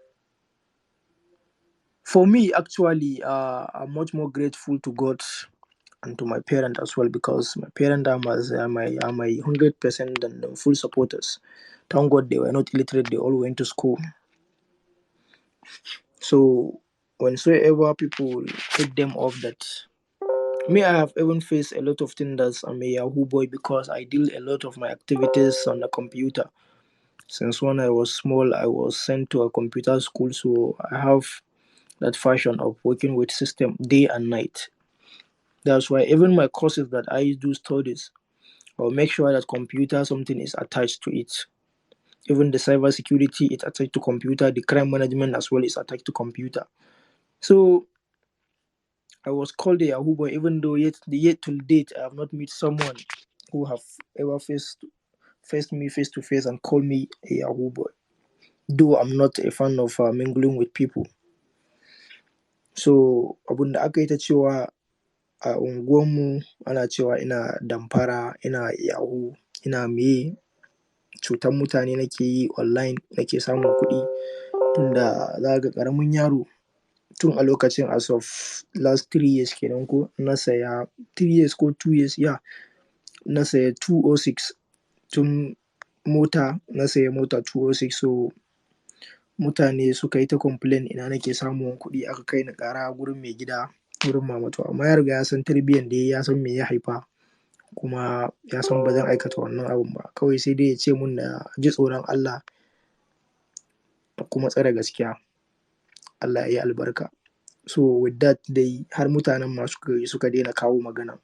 for me actually I'm much more grateful to God and to my parents as well, because my parents are my 100% and full supporters. Thank God they were not illiterate, they all went to school. So whensoever people hit them off that, me, I have even faced a lot of things that I'm a Yahoo boy, because I do a lot of my activities on the computer. Since when I was small, I was sent to a computer school, so I have that fashion of working with system day and night. That's why even my courses that I do studies, I'll make sure that computer something is attached to it. Even the cyber security is attached to computer, the crime management as well is attached to computer. So I was called a Yahoo boy, even though yet till date I have not met someone who have ever faced me face to face and called me a Yahoo boy. Though I'm not a fan of mingling with people. So abun da aka yi ta cewa a unguwanmu ana cewa ina damfara, ina Yahoo, ina meye, cutan mutane nake yi online, nake samun kuɗi. Tunda za ga ƙaramin yaro tun a lokacin, as of last 3 years kenan ko, na saya 3 years ko 2 years, na saya 206 tun mota, na saya mota 206. So mutane suka yi ta complain ina nake samun kuɗi, aka kai ni ƙara gurin mai gida, gurin mama. To amma ya riga ya san tarbiyyar da ya san me ya haifa, kuma ya san ba zan aikata wannan abun ba. Kawai sai dai ya ce mun na ji tsoron Allah da kuma tsare gaskiya, Allah ya yi albarka. So with that dai har mutanen ma suka daina kawo magana,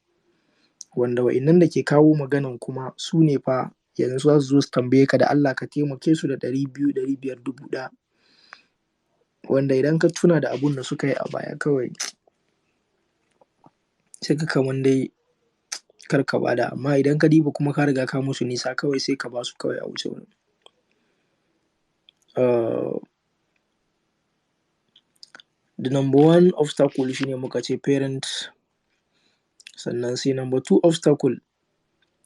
wanda wa'innan da ke kawo maganan kuma su ne fa yanzu za su zo su tambaye ka da Allah ka taimake su da 200, 500, 1000, wanda idan ka tuna da abun da suka yi a baya kawai sai ka kaman dai kar ka bada. Amma idan ka diba kuma ka riga ka musu nisa, kawai sai ka basu kawai a wuce wurin. The number one obstacle shine muka ce parent, sannan sai number two obstacle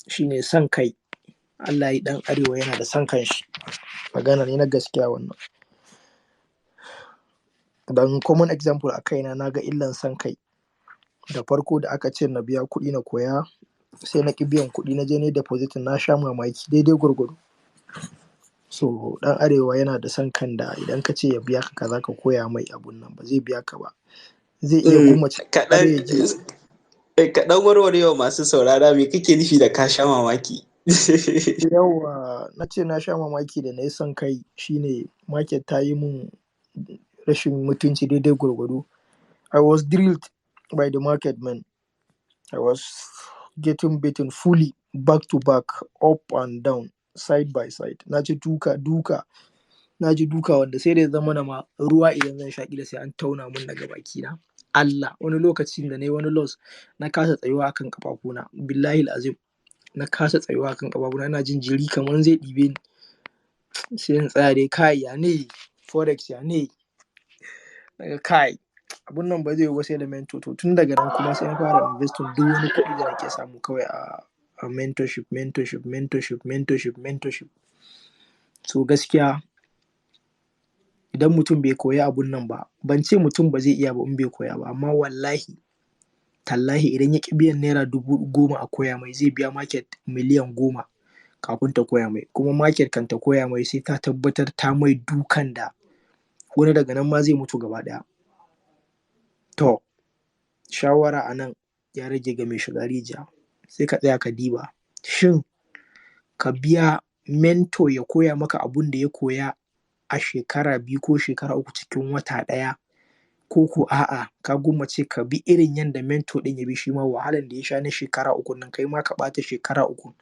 shine son kai. Allah yi ɗan Arewa yana da son kanshi, magana ne na gaskiya wannan. Dan common example a kaina, na ga illan son kai. Da farko da aka ce na biya kuɗi na koya, sai na ƙi biyan kuɗi, na je ne deposit, na sha mamaki daidai gwargwado. So ɗan Arewa yana da son kan da idan ka ce ya biya ka kaza ka koya mai abun nan, ba zai biya ka ba. Zai iya gumace har ya je. Kaɗan warwarewa masu saurara, me kake nufi da ka sha mamaki? Yawwa, na ce na sha mamaki da na yi son kai shine market ta yi mun rashin mutunci daidai gwargwado. I was drilled by the market, man. I was getting beaten fully, back to back, up and down, side by side. Na ji duka wanda sai da ya zama na ma ruwa idan zan sha ƙila sai an tauna mun daga bakina. Allah, wani lokacin da na yi wani loss, na kasa tsayuwa akan ƙafafuna. Billahi azim, na kasa tsayuwa akan ƙafafuna, ina jin jiri kamar zai ɗibe ni. Sai in tsaya dai, kai ya ne Forex, ya ne daga kai abun nan ba zai yi ba sai da mentor. To tun daga nan kuma sai na fara investing duk wani kuɗi da nake samu kawai a mentorship. So gaskiya idan mutum bai koyi abun nan ba, ban ce mutum ba zai iya ba in bai koya ba, amma wallahi tallahi idan ya ƙi biyan naira 10,000 a koya mai, zai biya market miliyan 10 kafin ta koya mai. Kuma market kan ta koya mai sai ta tabbatar ta mai dukan da wani daga nan ma zai mutu gaba ɗaya. To shawara a nan ya rage ga mai shiga rijiya, sai ka tsaya ka diba shin ka biya mentor ya koya maka abun da ya koya a shekara 2 ko shekara 3 cikin wata ɗaya, ko a'a ka gwammace ka bi irin yanda mentor ɗin ya bi shi ma wahalan da ya sha na shekara 3 nan kai ma ka ɓata shekara 3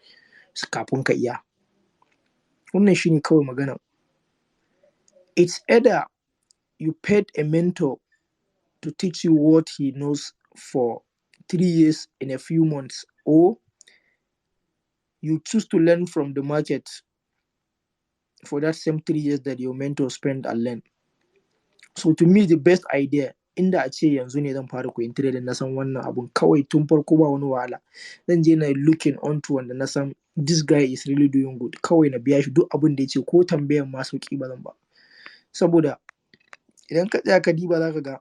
kafin ka iya. Wannan shi ne kawai maganan. It's either you paid a mentor to teach you what he knows for 3 years in a few months, or you choose to learn from the market for that same 3 years that your mentor spent and learn. So to me the best idea, inda a ce yanzu ne zan fara koyon trading na san wannan abun kawai tun farko ba wani wahala, zan je na looking onto wanda na san this guy is really doing good, kawai na biya shi duk abin da ya ce, ko tambayan ma sauƙi ba zan ba. Saboda idan ka tsaya ka diba za ka ga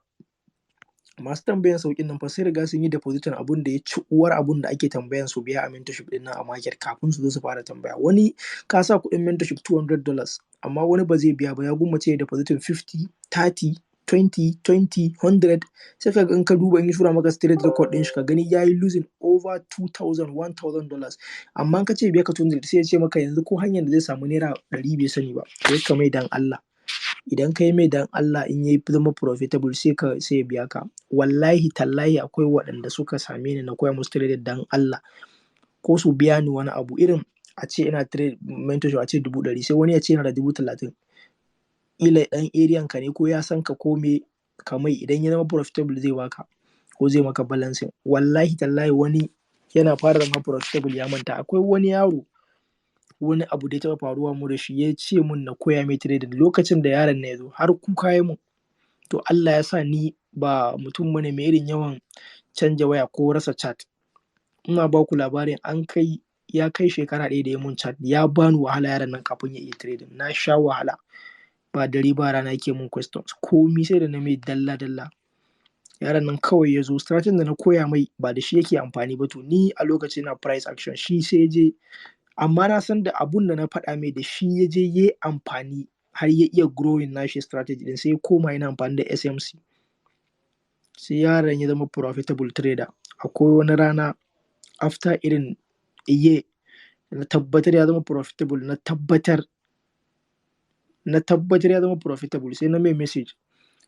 masu tambayan sauƙin nan fa sai riga sun yi depositin abun da ya ci uwar abun da ake tambayan su biya a mentorship ɗin nan a market kafin su zo su fara tambaya. Wani ka sa kuɗin mentorship $200 amma wani ba zai biya ba, ya gwammace ya depositin 50, 30, 20, 20, 100, sai ka ga in ka duba in ya tura maka straight record ɗin shi ka gani ya yi losing over $2,000, $1,000. Amma in ka ce biya ka 200 sai ya ce maka yanzu ko hanyar da zai samu naira 100 bai sani ba. Sai ka mai dan Allah. Idan ka yi mai dan Allah in ya zama profitable sai ya biya ka. Wallahi tallahi akwai waɗanda suka same ni na koya musu trading dan Allah, ko su biya ni wani abu irin a ce ina trade mentorship a ce 100,000 sai wani ya ce yana da 30,000, ƙila ɗan area ka ne ko ya san ka ko me, ka mai idan ya zama profitable zai baka ko zai maka balancing. Wallahi tallahi wani yana fara zama profitable ya manta. Akwai wani yaro wani abu da ya taɓa faruwa mu da shi, ya ce mun na koya mai trading, lokacin da yaron nan ya zo har kuka ya mun. To Allah ya sa ni ba mutum bane mai irin yawan canja waya ko rasa chat. Ina ba ku labarin ya kai shekara 1 da ya mun chat, ya bani wahala yaron nan kafin ya iya trading. Na sha wahala, ba dare ba rana yake mun questions, komi sai da na mai dalla dalla. Yaron nan kawai ya zo, strategy da na koya mai ba da shi yake amfani ba, to ni a lokacin na price action, shi sai ya je, amma na san da abun da na faɗa mai da shi ya je ya yi amfani har ya iya growing nashi strategy din, sai ya koma yana amfani da SMC. Sai yaron ya zama profitable trader. Akwai wani rana after irin a year na tabbatar ya zama profitable, na tabbatar ya zama profitable, sai na mai message,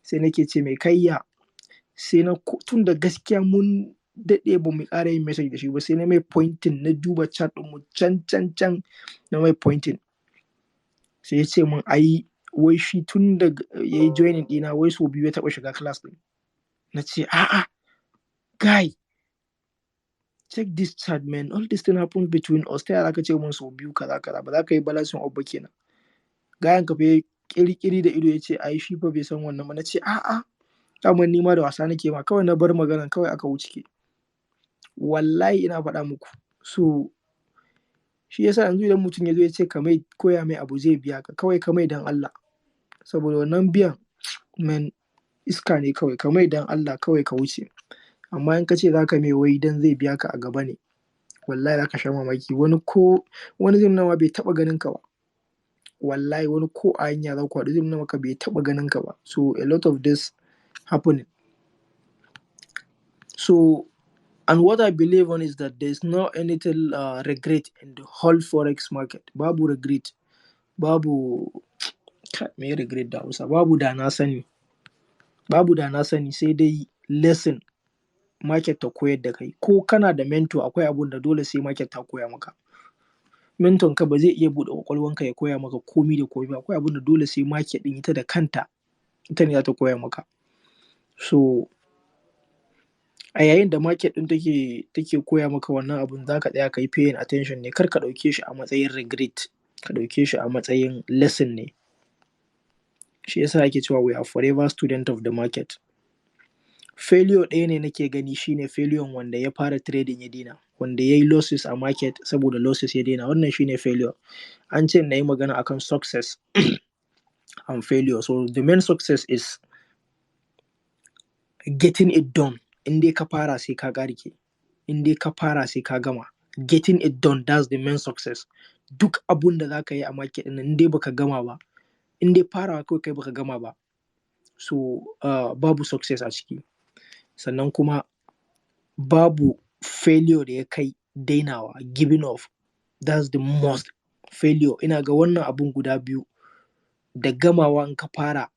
sai nake ce mai kayya, sai na tun da gaskiya mun daɗe ba mu ƙara yin message da shi ba, sai na mai pointing, na duba chat ɗin mu can na mai pointing, sai ya ce min ai wai shi tun da ya yi joining ɗina wai sau 2 ya taɓa shiga class ɗin. Na ce a'a guy, check this chat man, all this thing happens between us, ta yaya ka ce min sau 2 kaza ba za ka yi balancing up ba kenan. Gayan ka fa ƙiri da ido ya ce ai shi fa bai san wannan ba. Na ce a'a, daman ni ma da wasa nake ma, kawai na bar maganan kawai aka wuce. Wallahi ina faɗa muku. So shi yasa yanzu idan mutum ya zo ya ce ka mai koya mai abu zai biya ka, kawai ka mai dan Allah, saboda wannan biyan man iska ne, kawai ka mai dan Allah kawai ka wuce. Amma in ka ce za ka mai wai dan zai biya ka a gaba ne, wallahi za ka sha mamaki. Wani zai nuna ma bai taɓa ganin ka ba, wallahi wani ko a hanya za ku haɗu zai nuna maka bai taɓa ganin ka ba. So a lot of this happening. So, and what I believe on is that there's no anything regret in the whole Forex market. Babu regret. Babu me regret da Hausa? Babu da na sani. Sai dai lesson market ta koyar da kai. Ko kana da mentor akwai abun da dole sai market ta koya maka. Mentor ka ba zai iya buɗe ƙwaƙwalwanka ya koya maka komi da komi ba. Akwai abun da dole sai market ɗin ita da kanta, ita ne za ta koya maka. So a yayin da market ɗin take koya maka wannan abun, za ka tsaya ka yi paying attention ne, kar ka ɗauke shi a matsayin regret, ka ɗauke shi a matsayin lesson ne. Shi yasa ake cewa we are forever student of the market. Failure ɗaya ne nake gani shine failure wanda ya fara trading ya daina, wanda ya yi losses a market saboda losses ya daina, wannan shine failure. An ce na yi magana akan success and failure. So the main success is getting it done. In dai ka fara sai ka ƙarike, in dai ka fara sai ka gama. Getting it done, that's the main success. Duk abun da za ka yi a market ɗin in dai baka gama ba, in dai farawa kawai kai baka gama ba, so babu success a ciki. Sannan kuma babu failure da ya kai dainawa, giving up. That's the most failure, ina ga wannan abun guda biyu da gamawa in ka fara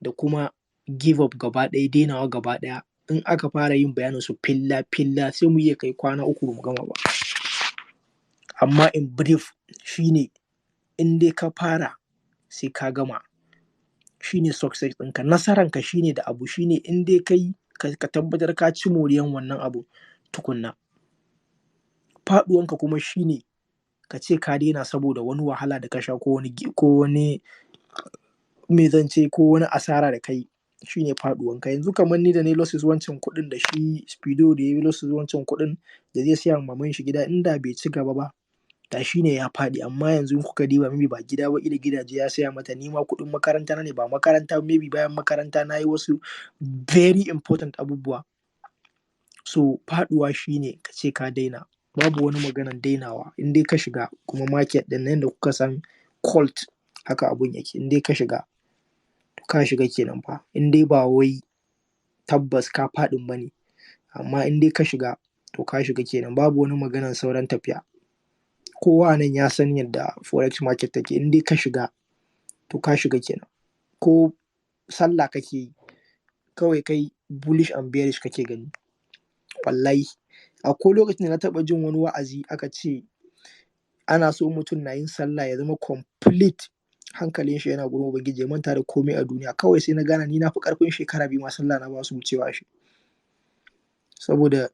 da kuma give up gaba ɗaya, dainawa gaba ɗaya, in aka fara yin bayanin su filla filla sai mu iya kai kwana 3 mu gama ba. Amma in brief shine in dai ka fara sai ka gama, shine success ɗinka. Nasaranka shine da abu shine in dai kai ka tabbatar ka ci moriyan wannan abu tukunna. Faɗuwanka kuma shine ka ce ka daina saboda wani wahala da ka sha ko wani me zan ce ko wani asara da kai, shine faɗuwanka. Yanzu kamar ni da nayi losses wancan kuɗin da shi Speedo da yayi losses wancan kuɗin da zai siya ma maman shi gida, inda bai ci gaba ba da shine ya faɗi. Amma yanzu in kuka diba maybe ba gida ba, ila gidaje ya siya mata, ni ma kuɗin makaranta na ne, ba makaranta maybe bayan makaranta nayi wasu very important abubuwa. So faɗuwa shine ka ce ka daina, babu wani maganan dainawa. In dai ka shiga kuma market ɗin nan da kuka san cult haka abun yake, in dai ka shiga ka shiga kenan fa. In dai ba wai tabbas ka faɗin bane, amma in dai ka shiga to ka shiga kenan, babu wani maganan sauran tafiya. Kowa nan ya san yadda forex market take, in dai ka shiga to ka shiga kenan. Ko sallah kake yi kawai kai bullish and bearish kake gani. Wallahi akwai lokacin da na taɓa jin wani wa'azi aka ce ana so mutum na yin sallah ya zama complete hankalin shi yana gurin ubangiji, ya manta da komai a duniya. Kawai sai na gane ni na fi ƙarfin shekara 2 ma sallah na ba su wucewa shi. Saboda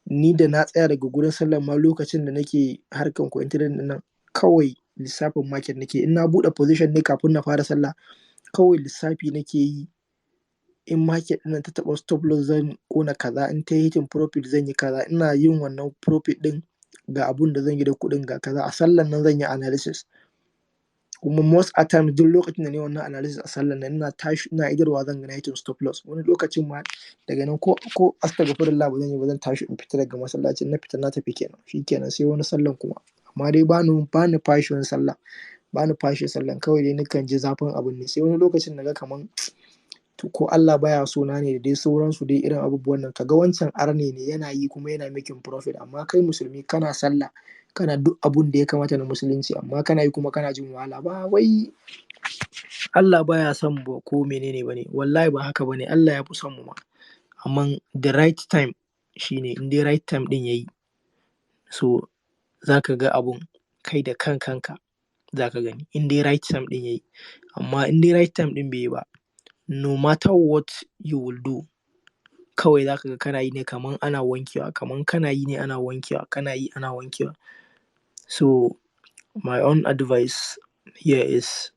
ni da na tsaya daga gurin sallah ma lokacin da nake harkan coin trading ɗin nan, kawai lissafin market nake. In na buɗe position ne kafin na fara sallah, kawai lissafi nake yi. In market ɗin nan ta taɓa stop loss zan ƙona kaza, in ta yi hitting profit zan yi kaza. Ina yin wannan profit ɗin ga abun da zan yi da kuɗin ga kaza. A sallan nan zan yi analysis. Kuma most at times duk lokacin da nayi wannan analysis a sallan nan ina tashi ina idarwa zan ga na hitting stop loss. Wani lokacin ma daga nan ko astaghfirullah ba zan yi ba, zan tashi in fita daga masallacin. Na fita na tafi kenan, shi kenan sai wani sallan kuma. Amma dai bani fashin sallah, bani fashin sallan, kawai dai nakan ji zafin abun ne. Sai wani lokacin naga kaman to ko Allah baya so na ne da dai sauransu dai irin abubuwan nan. Kaga wancan arne ne yana yi kuma yana making profit, amma kai musulmi kana sallah kana duk abun da ya kamata na musulunci, amma kana yi kuma kana jin wahala. Ba wai Allah baya son mu ko menene bane, wallahi ba haka bane. Allah ya fi son mu ma, amma the right time shine in dai right time ɗin yayi, so zaka ga abun kai da kanka zaka gani in dai right time ɗin yayi. Amma in dai right time ɗin bai yi ba, no matter what you will do, kawai zaka ga kana yi ne kaman ana wankewa, kaman kana yi ne ana wankewa, kana yi ana wankewa. So my own advice here is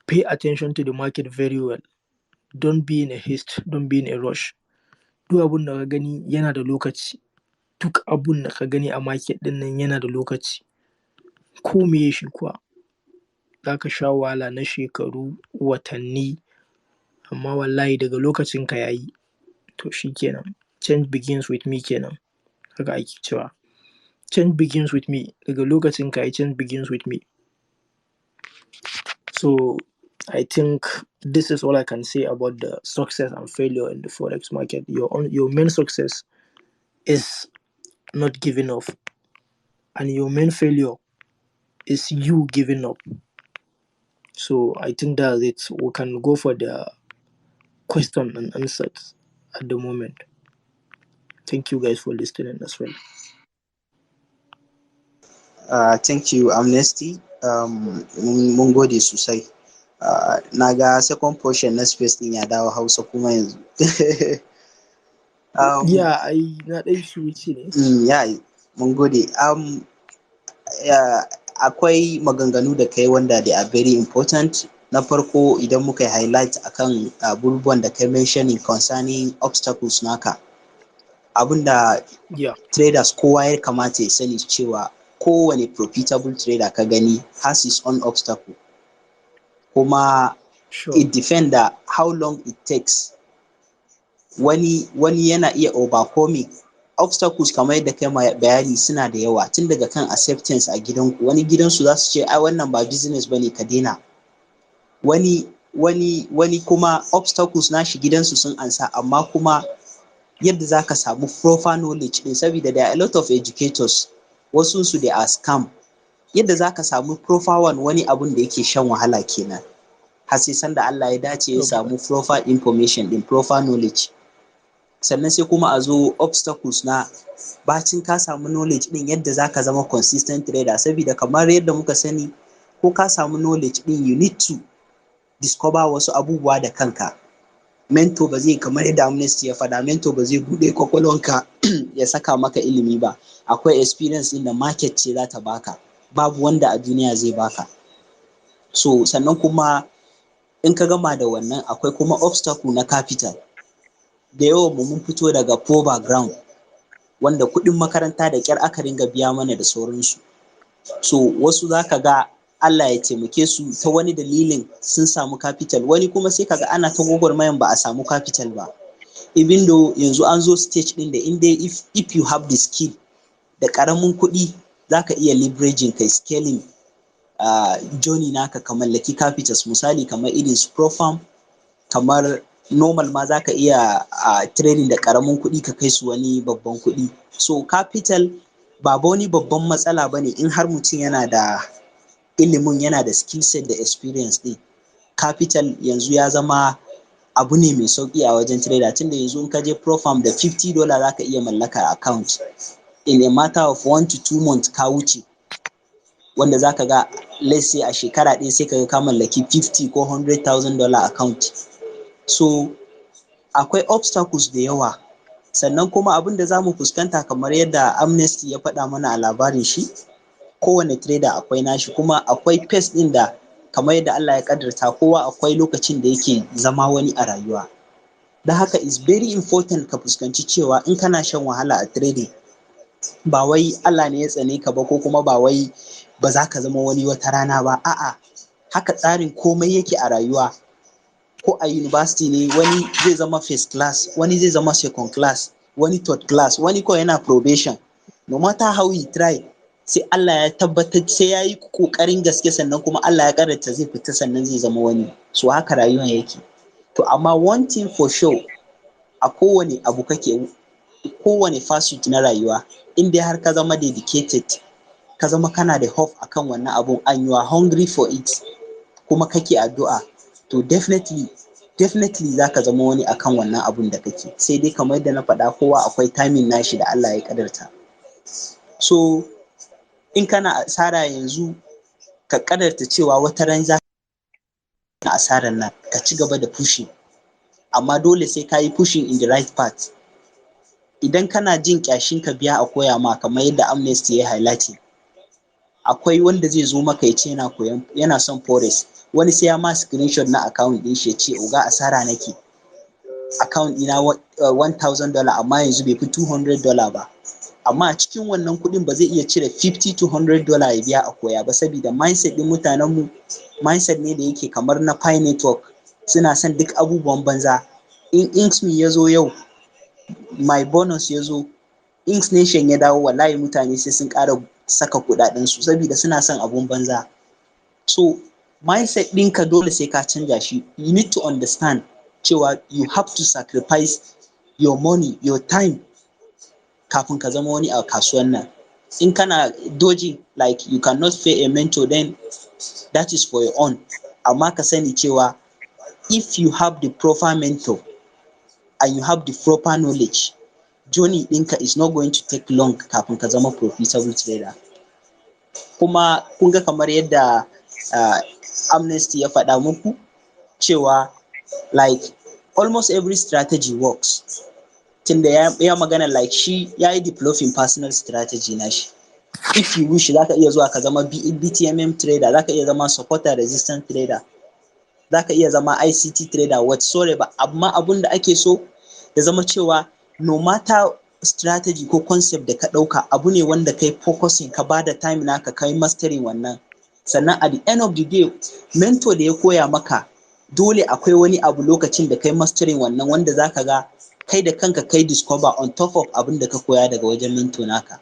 pay attention to the market very well. Don't be in a haste, don't be in a rush. Duk abun da ka gani yana da lokaci. Duk abun da ka gani a market ɗin nan yana da lokaci. Ko meye shi kuwa, zaka sha wahala na shekaru, watanni, amma wallahi daga lokacin ka yayi to shi kenan. Change begins with me kenan, haka ake cewa. Change begins with me. Daga lokacin ka yayi, change begins with me. So I think this is all I can say about the success and failure in the forex market. Your main success is not giving up, and your main failure is you giving up. So I think that's it. We can go for the question and answers at the moment. Thank you guys for listening as well. Thank you, Amnesty. Mun gode sosai. Na ga second portion na space din ya dawo Hausa kuma yanzu. Yeah, na ɗan switch ne. Yeah, mun gode. Akwai maganganu da kai wanda they are very important. Na farko idan muka yi highlight akan abubuwan da kai mentioning concerning obstacles naka. Abinda traders kowa ya kamata ya sani cewa kowane profitable trader ka gani has his own obstacle. Kuma it depends da how long it takes. Wani yana iya overcoming obstacles kamar yadda kai bayani suna da yawa, tun daga kan acceptance a gidanku. Wani gidansu za su ce ai wannan ba business bane ka daina. Wani kuma obstacles nashi gidansu sun ansa, amma kuma yadda za ka samu proper knowledge din, saboda there are a lot of educators wasu su da a scam. Yadda za ka samu proper one wani abun da yake shan wahala kenan, har sai sanda Allah ya dace ya samu proper information din, proper knowledge. Sannan sai kuma a zo obstacles na bacin ka samu knowledge din yadda za ka zama consistent trader, saboda kamar yadda muka sani ko ka samu knowledge din you need to discover wasu abubuwa da kanka. Mentor ba zai, kamar yadda Amnesty ya faɗa, mentor ba zai buɗe kwakwalwanka ya saka maka ilimi ba. Akwai experience in da market ce za ta baka, babu wanda a duniya zai baka. So sannan kuma in ka gama da wannan akwai kuma obstacle na capital. Da yawan mu mun fito daga poor background wanda kuɗin makaranta da ƙyar aka ringa biya mana da sauransu. So wasu za ka ga Allah ya taimake su ta wani dalilin sun samu capital, wani kuma sai kaga ana ta gwagwarmayan ba a samu capital ba. Even though yanzu an zo stage ɗin da in dai if you have the skill da ƙaramin kuɗi za ka iya leveraging kai scaling journey naka ka mallaki capitals, misali kamar irin su farm, kamar normal ma za ka iya trading da ƙaramin kuɗi ka kai su wani babban kuɗi. So capital ba wani babban matsala ba ne in har mutum yana da ilimin, yana da skill set da experience ɗin. Capital yanzu ya zama abu ne mai sauƙi a wajen trader, tunda yanzu in ka je farm da $50 za ka iya mallaka account in a matter of 1 to 2 months ka wuce, wanda za ka ga let's say a shekara ɗaya sai ka ga ka mallaki $50,000 ko $100,000 account. So akwai obstacles da yawa. Sannan kuma abin da za mu fuskanta kamar yadda Amnesty ya faɗa mana a labarin shi, kowane trader akwai nashi, kuma akwai pace ɗin da kamar yadda Allah ya ƙaddarta kowa akwai lokacin da yake zama wani a rayuwa. Da haka is very important ka fuskanci cewa in kana shan wahala a trading, ba wai Allah ne ya tsane ka ba, ko kuma ba wai ba za ka zama wani wata rana ba. A'a, haka tsarin komai yake a rayuwa. Ko a university ne, wani zai zama first class, wani zai zama second class, wani third class, wani kawai yana probation. No matter how he try, sai Allah ya tabbatar, sai ya yi ƙoƙarin gaske, sannan kuma Allah ya ƙaranta zai fita, sannan zai zama wani. So haka rayuwan yake. To amma one thing for sure, a kowane abu kake, kowane facet na rayuwa, in dai har ka zama dedicated, ka zama kana da hope akan wannan abun and you are hungry for it, kuma kake addu'a, to definitely za ka zama wani akan wannan abun da kake. Sai dai kamar yadda na faɗa, kowa akwai timing nashi da Allah ya ƙadarta. So in kana asara yanzu, ka ƙadarta cewa wata ran za ka asaran nan, ka ci gaba da pushing, amma dole sai ka yi pushing in the right path. Idan kana jin ƙyashin ka biya a koya ma, kamar yadda Amnesty ya highlighting, akwai wanda zai zo maka ya ce yana son Forex, wani sai ya ma screenshot na account din shi ya ce oga asara nake, account ina $1,000 amma yanzu bai fi $200 ba. Amma a cikin wannan kuɗin ba zai iya cire $50 to $100 ya biya a koya ba, saboda mindset din mutanenmu mindset ne da yake kamar na Pi network, suna son duk abubuwan banza. In Inksme ya zo yau, my bonus ya zo, Inks Nation ya dawo, wallahi mutane sai sun ƙara saka kuɗaɗen su, saboda suna son abun banza. So mindset ɗinka dole sai ka canja shi. You need to understand cewa you have to sacrifice your money, your time, kafin ka zama wani a kasuwan nan. In kana dodging, like you cannot pay a mentor, then that is for your own. Amma ka sani cewa if you have the proper mentor and you have the proper knowledge, journey ɗinka is not going to take long kafin ka zama profitable trader. Kuma kun ga kamar yadda Amnesty ya faɗa muku cewa like almost every strategy works. Tunda ya magana like shi ya yi developing personal strategy na shi. If you wish, za ka iya zuwa ka zama BTMM trader, za ka iya zama supporter resistant trader, za ka iya zama ICT trader, whatsoever. Amma abun da ake so ya zama cewa no matter strategy ko concept da ka ɗauka, abu ne wanda kai focusing, ka ba da time naka kai mastering wannan. Sannan at the end of the day, mentor da ya koya maka, dole akwai wani abu lokacin da kai mastering wannan, wanda za ka ga kai da kanka kai discover on top of abin da ka koya daga wajen mentor naka.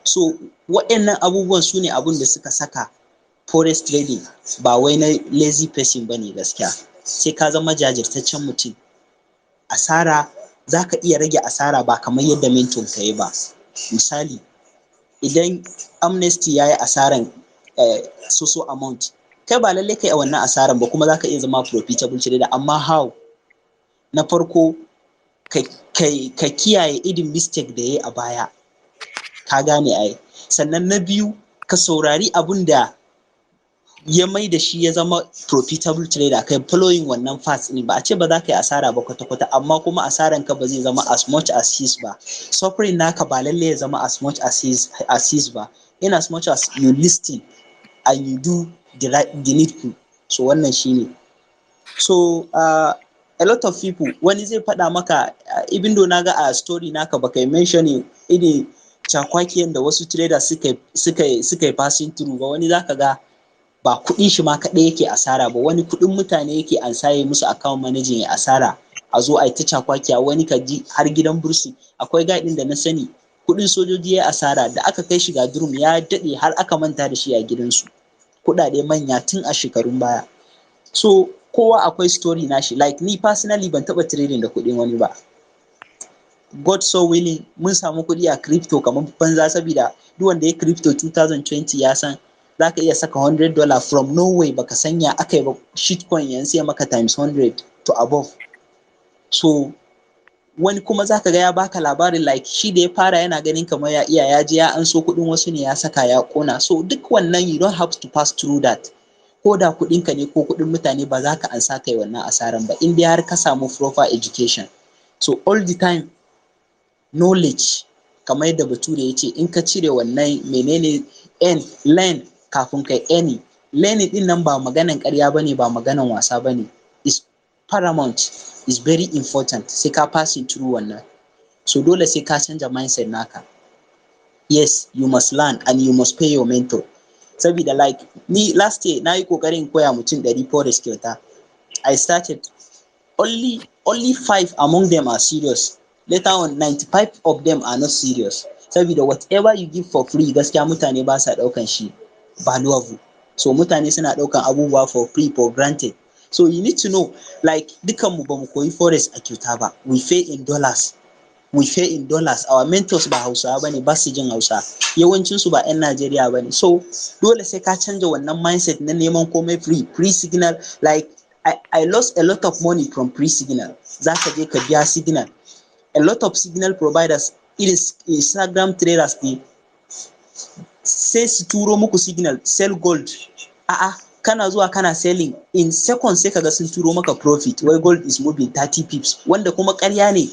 So waɗannan abubuwan su ne abin da suka saka Forex trading ba wai na lazy person ba ne gaskiya. Sai ka zama jajirtaccen mutum. Asara za ka iya rage asara ba kamar yadda mentor ka yi ba. Misali, idan amnesty ya yi asaran so amount, kai ba lallai kai a wannan asaran ba kuma za ka iya zama profitable trader, amma how? Na farko ka kiyaye irin mistake da ya yi a baya, ka gane ai. Sannan na biyu, ka saurari abun da ya mai da shi ya zama profitable trader, kai following wannan fast ne. Ba a ce ba za ka yi asara ba kwata-kwata, amma kuma asaran ka ba zai zama as much as his ba. Suffering naka ba lallai ya zama as much as his ba, in as much as you listen and you do the needful. So wannan shine. So a lot of people, wani zai faɗa maka, even though naga a story naka baka yi mentioning irin cakwakiyan da wasu traders suka yi passing through ba. Wani zaka ga ba kuɗin shi ma kaɗai yake asara ba, wani kuɗin mutane yake ansaye musu account managing ya asara, a zo a yi ta cakwakiya. Wani ka ji har gidan bursu. Akwai guy ɗin da na sani kuɗin sojoji ya asara, da aka kai shi ga durum ya daɗe har aka manta da shi a gidansu, kuɗaɗe manya tun a shekarun baya. So kowa akwai story nashi. Like ni personally ban taɓa trading da kuɗin wani ba. God so willing mun samu kuɗi a crypto kamar banza, saboda duk wanda ya crypto 2020 ya san za ka iya saka $100 from nowhere, baka sanya aka yi ba. Shitcoin yanzu sai maka times 100 to above. So wani kuma za ka ga ya baka labarin like shi da ya fara yana ganin kamar ya iya, ya je ya anso kuɗin wasu ne ya saka ya ƙona. So duk wannan you don't have to pass through that. Ko da kuɗinka ne ko kuɗin mutane ba za ka ansa kai wannan asaran ba, in dai har ka samu proper education. So all the time knowledge, kamar yadda bature ya ce, in ka cire wannan menene learn kafin kai any. Learning din nan ba maganan ƙarya bane, ba maganan wasa bane, is paramount, is very important. Sai ka passing through wannan. So dole sai ka canja mindset naka. Yes, you must learn and you must pay your mentor. Saboda like ni last year na yi kokarin koya mutum 100 Forex kyauta. I started, only 5 among them are serious. Later on 95 of them are not serious. Saboda whatever you give for free, gaskiya mutane ba sa daukan shi valuable. So mutane suna daukan abubuwa for free, for granted. So you need to know, like dukan mu ba mu koyi Forex a kyauta ba. We pay in dollars. Our mentors ba Hausawa bane, ba su jin Hausa. Yawancin su ba 'yan Najeriya bane. So dole sai ka canja wannan mindset na neman komai free signal. Like I lost a lot of money from free signal. Za ka je ka biya signal. A lot of signal providers, irin Instagram traders ne, sai su turo muku signal sell gold. Kana zuwa kana selling in seconds, sai kaga sun turo maka profit, why gold is moving 30 pips, wanda kuma ƙarya ne.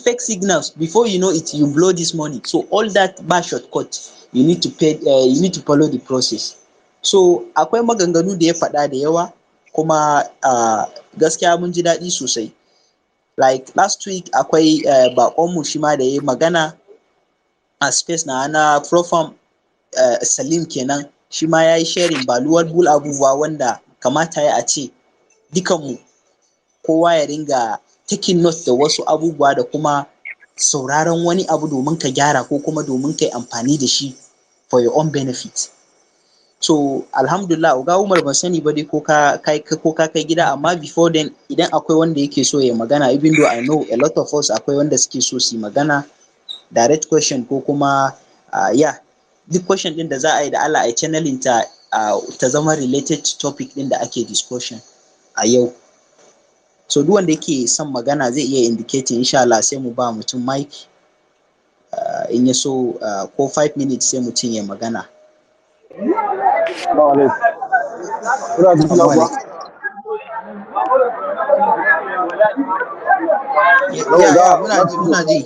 Fake signals. Before you know it, you blow this money. So all that ba shortcut. You need to pay. You need to follow the process. So akwai maganganu da ya faɗa da yawa, kuma gaskiya mun ji daɗi sosai. Like last week akwai baƙonmu shi ma da ya yi magana a space na Profam Salim kenan, shi ma ya yi sharing valuable abubuwa wanda kamata ya a ce dukanmu kowa ya ringa taking note da wasu abubuwa, da kuma sauraron wani abu domin ka gyara ko kuma domin ka yi amfani da shi for your own benefit. So alhamdulillah, Oga Umar ban sani ba dai ko ka kai gida, amma before then idan akwai wanda yake so ya magana, even though I know a lot of us akwai wanda suke so su magana, direct question ko kuma duk question din da za a yi da Allah a channeling ta zama related to topic din da ake discussion a yau. So duk wanda yake son magana zai iya indicating, insha Allah sai mu ba mutum mic, in ya so ko 5 minutes sai mutum ya magana. Muna ji.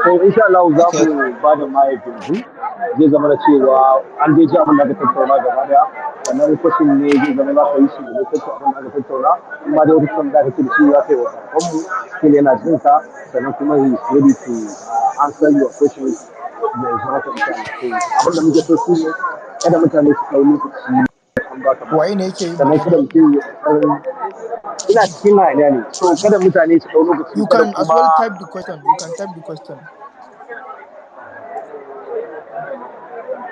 So insha Allah za mu ba da mic yanzu, zai zama da cewa an dai ji abin da aka tattauna gaba daya. Wannan question ne zai zama za ka yi shi da lokacin abin da aka tattauna, amma da wata son da aka kirci ya kai wa sakonmu, shi ne yana jin ka, sannan kuma he is ready to answer your questions yanzu haka insha Allah. So abin da muke so shi ne kada mutane su kai lokaci an ba ka Waye ne yake yin sannan kada magana? mutum ya ina cikin hayaniya ne, so kada mutane su kai lokaci, You kada can as kuma well type the question. You can type the question.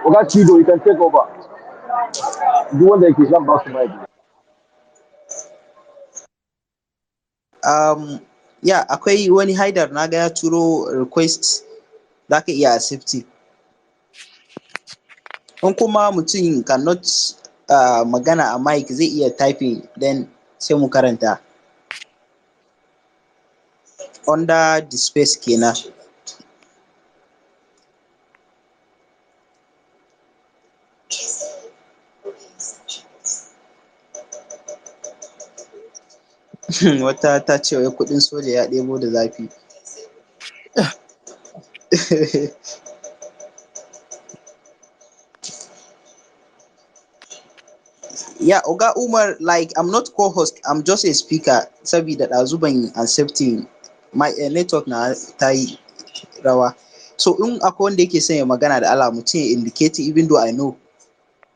Oga Chido, you can take over. Duk wanda yake zan ba su mic. Ya, akwai wani Haidar na ga ya turo request, za ka iya accepting. In kuma mutum cannot magana a mic zai iya typing, then sai mu karanta. Under the space kenan. Wata ta ce wai kudin soja ya ɗebo da zafi. Yeah, Oga Umar, like I'm not co-host, I'm just a speaker. Sabida ɗazu ban accepting my network na ta yi rawa. So in akwai wanda yake son ya magana da Allah mutum ya indicate, even though I know,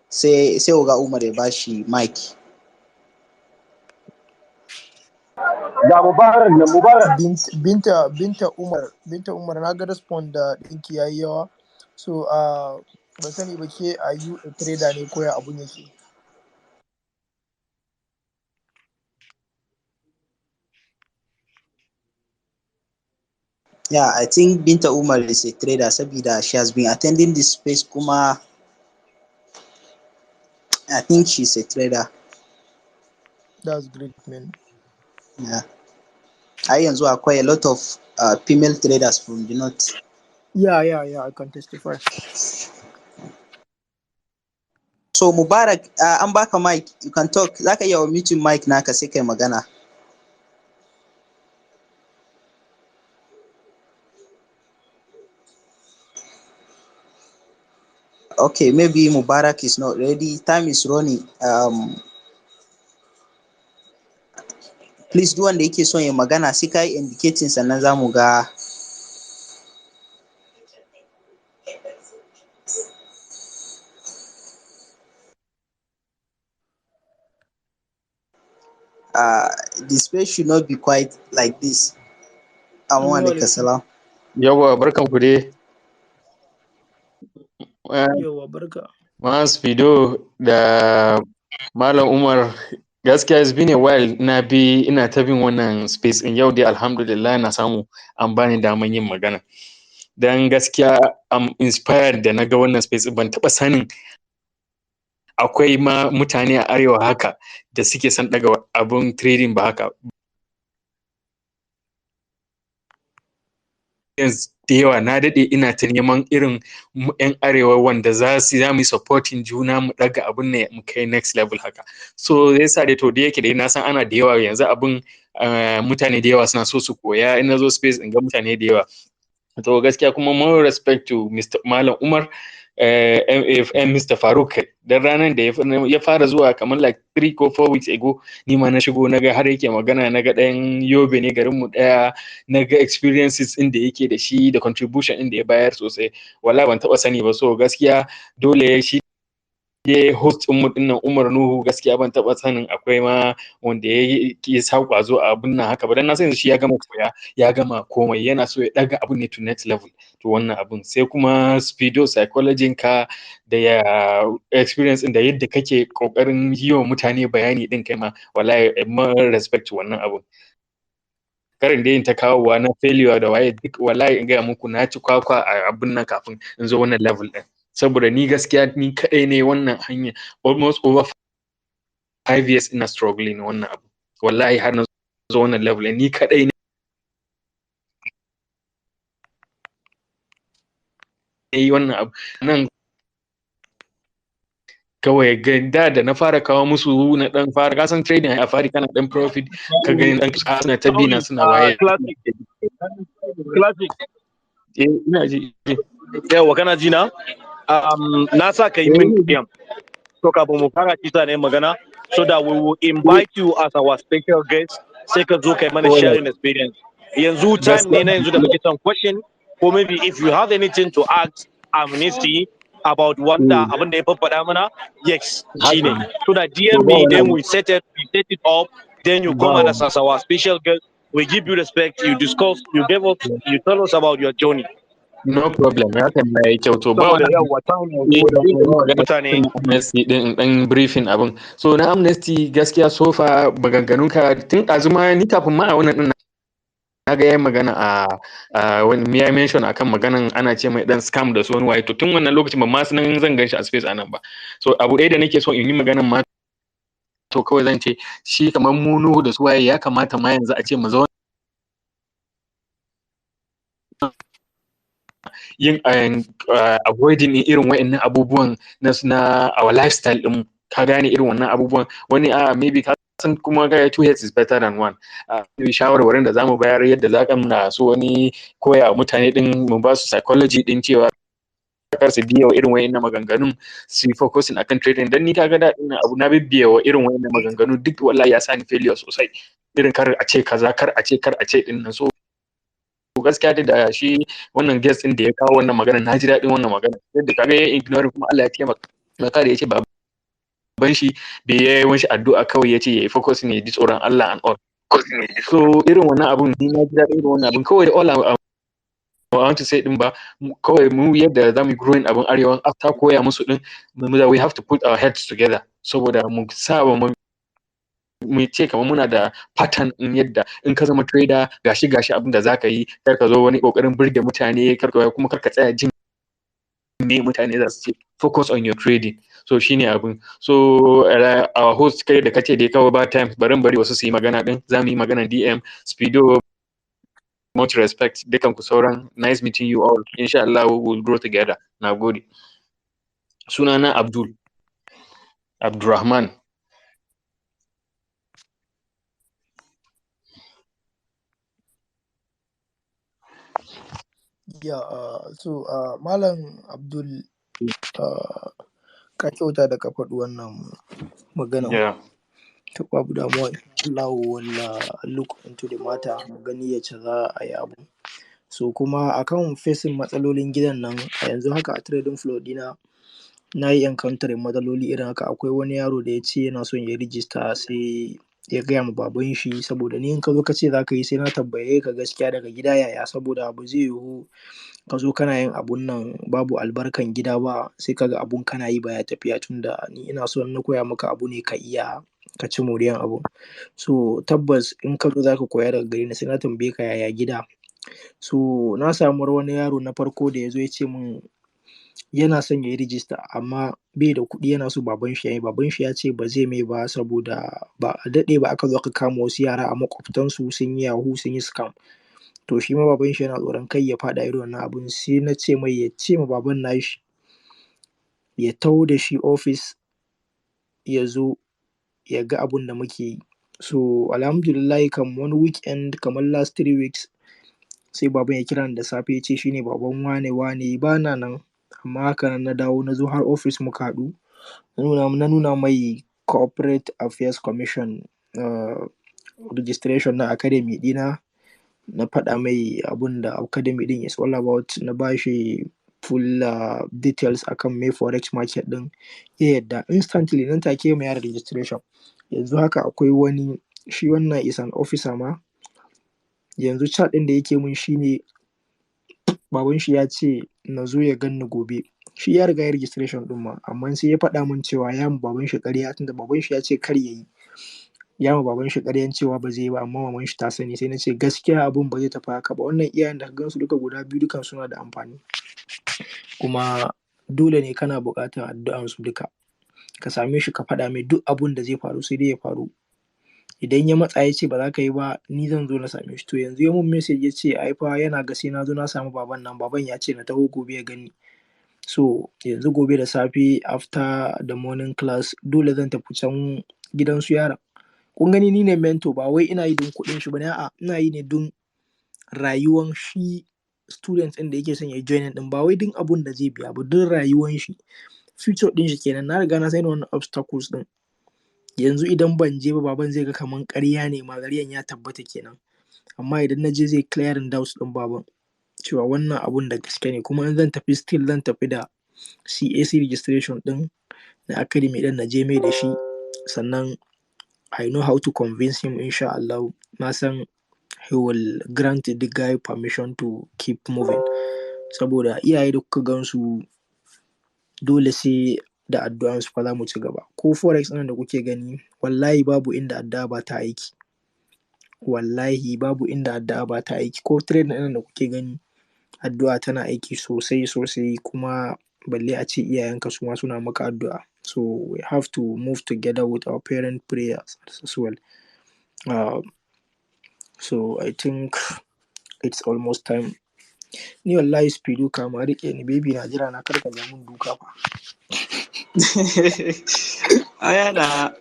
sai Oga Umar ya bashi mic. Ga Mubarak da Mubarak. Binta Umar na ga respond da ɗinki yayi yawa. So ban sani ba ke are you a trader ne ko ya abun yake? Yeah, I think Binta Umar is a trader sabida she has been attending this space kuma I think she's a trader. That's great, man. Yeah. Har yanzu akwai a lot of female traders from the north. Yeah, I can testify. So Mubarak, an baka mic, you can talk. Zaka iya muting mic naka sai kai magana. Okay, maybe Mubarak is not ready. Time is running. Please, duk wanda yake son ya magana sai kai indicating sannan zamu ga. The space should not be quite like this. Amma alaikum salam. Yawa barkan ku dai. Yawa barka. Mas Fido da Malam Umar, gaskiya it's been a while ina ta bin wannan space in yau dai alhamdulillah na samu an bani daman yin magana. Dan gaskiya I'm inspired da naga wannan space, ban taba sanin akwai ma mutane a Arewa haka da suke son daga abun trading ba haka. Da yawa na daɗe ina ta neman irin yan Arewa wanda za mu yi supporting juna mu ɗaga abun ne mu kai next level haka. So yasa dai to da yake dai na san ana da yawa yanzu abun mutane da yawa suna so su koya, in na zo space in ga mutane da yawa. To gaskiya kuma more respect to Mr. Malam Umar, Mr. Faruk, dan ranar da ya fara zuwa kamar like 3 ko 4 weeks ago, ni ma na shigo naga har yake magana, naga ɗayan Yobe ne garin mu ɗaya, naga experiences ɗin da yake da shi da contribution ɗin da ya bayar sosai. Wallahi ban taɓa sani ba, so gaskiya dole shi host din mu dinnan Umar Nuhu, gaskiya ban taba sanin akwai ma wanda ya sa kwazo a abun nan haka ba, dan na san shi ya gama koya, ya gama komai, yana so ya daga abun ne to next level. To wannan abun sai kuma speedo psychology ka da ya experience din da yadda kake kokarin yi wa mutane bayani din kai ma, wallahi ma respect wannan abun. Karin da yin ta kawowa na failure da waye duk wallahi in gaya muku na ci kwakwa a abun nan kafin in zo wannan level din. Saboda ni gaskiya ni kadai ne wannan hanya almost over 5 years ina struggling wannan abu, wallahi har na zo wannan level ni kadai ne yi wannan abu nan kawai ga da na fara kawo musu na dan fara kasan trading a fari kana dan profit ka gani dan suna ta bina suna waye Classic. ina ji yawa kana ji na na sa ka yi min so kafin mu fara kisa ne magana, so that we will invite you as our special guest, sai ka zo kai mana sharing experience. Yanzu time ne na yanzu da muke son question, or maybe if you have anything to ask amnesty about watta abin da ya faɗa mana, yes shine, so that DM me, then we set it up, then you come and as our special guest, we give you respect, you discuss, you tell us about your journey. no problem, ya kan mai kyau. To ba Saboda yawa time ne mutane amnesty din dan briefing abin. So na amnesty gaskiya sofa maganganun ka tun azuma ni kafin ma a wannan din ga yayin magana a wani ya mention akan maganan ana ce mai dan scam da su wani waye, to tun wannan lokacin ban ma sanin zan ganshi a space anan ba. So abu ɗaya da nake so in yi maganan ma to kawai zan ce shi kamar mu Nuhu da su waye ya kamata ma yanzu a ce mu zauna yin avoiding irin wa'annan abubuwan na our lifestyle din, ka gane irin wannan abubuwan. Wani maybe ka san kuma ga two heads is better than one. Shawarwarin da zamu bayar yadda za ka muna so wani koya mutane din mu ba su psychology din cewa kar su biya wa irin wa'annan maganganun, su yi focusing akan trading. Dan ni kaga da ina abu na bibbiya wa irin wa'annan maganganu duk wallahi ya sani failure sosai, irin kar a ce kaza kar a ce din nan. So gaskiya da shi wannan guest din da ya kawo wannan magana na ji daɗin wannan magana, yadda kaga ya ignore kuma Allah ya taimaka da yace baban shi bai yi wani addu'a kawai yace yayi focus ne ji tsoron Allah and all. So irin wannan abun ni na ji daɗin irin wannan abun. Kawai all I want to say din ba kawai mu yadda zamu growing abun Arewa after koya musu din, we have to put our heads together saboda mu saba mu ce kamar muna da pattern in yadda in ka zama trader gashi abin da zaka yi, kar ka zo wani kokarin burge mutane, kar ka tsaya jin me mutane za su ce. Focus on your trading. So shine abin. So our host kai da kace dai kawai ba time, bari wasu su yi magana din, za mu yi magana DM. Speedo, much respect dukan ku sauran, nice meeting you all. Insha Allah we will grow together. Nagode. Sunana Abdulrahman. Malam Abdul, ka kyauta da ka faɗi wannan magana. Yeah. To babu damuwa, Allah will look into the matter, mu gani yace za a yi abu. So kuma akan facing matsalolin gidan nan, a yanzu haka a trading floor dina na yi encountering matsaloli irin haka. Akwai wani yaro da ya ce yana son ya register, sai ya gaya ma baban shi, saboda ni in ka zo ka ce za ka yi sai na tambaye ka gaskiya daga gida yaya, saboda abu zai yiwu ka zo kana yin abun nan babu albarkan gida ba, sai kaga abun kana yi baya tafiya. Tunda ni ina so na koya maka abu ne ka iya ka ci moriyan abu. So tabbas in ka zo za ka koya daga gare ni sai na tambaye ka yaya gida. So na samu wani yaro na farko da ya zo ya ce min yana son ya yi rijista amma bai da kuɗi, yana so baban shi ya yi. Baban shi ya ce ba zai mai ba saboda ba a daɗe ba aka zo aka kama wasu yara a makwabtansu sun yi yahoo, sun yi scam. To shi ma baban shi yana tsoron kai ya faɗa irin wannan abun. Sai na ce mai ya ce ma baban nashi ya taho da shi ofis ya zo ya ga abun da muke yi. So alhamdulillahi kam wani weekend kamar last 3 weeks sai baban ya kira ni da safe ya ce shine baban wane ba na nan, amma haka nan na dawo na zo har ofis muka haɗu. Na nuna mai corporate affairs commission registration na academy ɗina, na faɗa mai abun da academy ɗin is all about, na ba shi full details akan me forex market ɗin. Ya yadda instantly nan take ma yara registration. Yanzu haka akwai wani, shi wannan is an officer ma, yanzu chat ɗin da yake mun shine baban shi ya ce na zo ya ganni gobe. Shi ya riga ya registration ɗin ma, amma sai ya faɗa min cewa ya ma baban shi ƙarya, tunda baban shi ya ce kar ya yi. Ya ma baban shi ƙaryan cewa ba zai yi ba, amma maman shi ta sani. Sai na ce gaskiya abun ba zai tafi haka ba. Wannan iyayen da ka gansu duka guda biyu dukan suna da amfani, kuma dole ne kana buƙatar addu'an su duka. Ka same shi ka faɗa mai duk abun da zai faru sai dai ya faru. Idan ya matsa ya ce ba za ka yi ba, ni zan zo na same shi. To yanzu ya mun message ya ce ai fa yana ga sai na zo na samu baban nan. Baban ya ce na taho gobe ya gani. So yanzu gobe da safe after the morning class dole zan tafi can gidan su yaron. Kun gani ni ne mentor, ba wai ina yi don kuɗin shi ba ne, a'a ina yi ne don rayuwan shi student ɗin da yake son ya yi joining ɗin, ba wai don abun da zai biya ba, don rayuwan shi, future ɗin shi kenan. Na riga na san wannan obstacles ɗin. Yanzu idan ban je ba baban zai ga kaman ƙarya ne ma, ƙaryan ya tabbata kenan. Amma idan na je zai clearing doubts ɗin baban cewa wannan abun da gaske ne. Kuma in zan tafi still zan tafi da CAC registration ɗin na academy ɗin na je mai da shi. Sannan I know how to convince him, insha Allah. Na san he will grant the guy permission to keep moving. Saboda iyaye da kuka gansu dole sai da addu'an su fa za mu ci gaba. Ko forex ɗin da kuke gani wallahi babu inda addu'a ba ta aiki. wallahi babu inda addu'a ba ta aiki, ko trade ɗin da kuke gani addu'a tana aiki sosai sosai, kuma balle a ce iyayenka su ma suna maka addu'a. So we have to move together with our parent prayers as well. So I think it's almost time. Ni wallahi speedo kama rike ni, baby na jira na, karka ja mun duka fa. Ayana.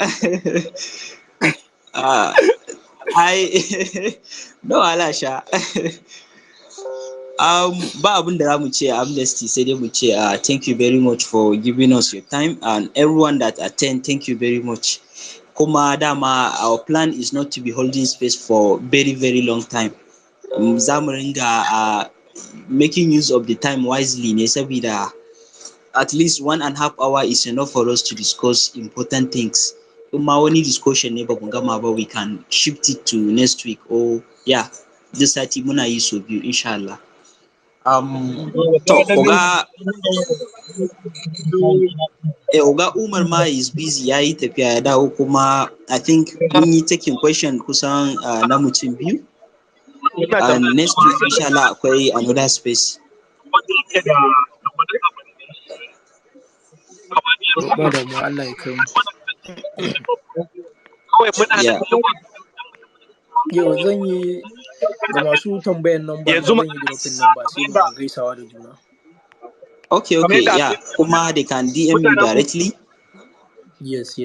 No alasha. Ba abin da zamu ce Amnesty, sai dai mu ce thank you very much for giving us your time, and everyone that attend, thank you very much. Kuma dama our plan is not to be holding space for very very long time. Za mu ringa making use of the time wisely ne, saboda at least 1.5 hour is enough for us to discuss important things. Kuma wani discussion ne ba mu gama ba, we can shift it to next week, or this sati muna yi so biyu insha Allah. To Oga Umar ma is busy, ya yi tafiya ya dawo, kuma I think mun yi taking question kusan na mutum biyu, and next week insha Allah akwai another space. Ba da mu, Allah ya kai mu. Yau zan yi ga masu tambayan number na, zan yi dropping number sai mu gaisawa da juna. Okay, yeah. Kuma they can DM you directly. Yes.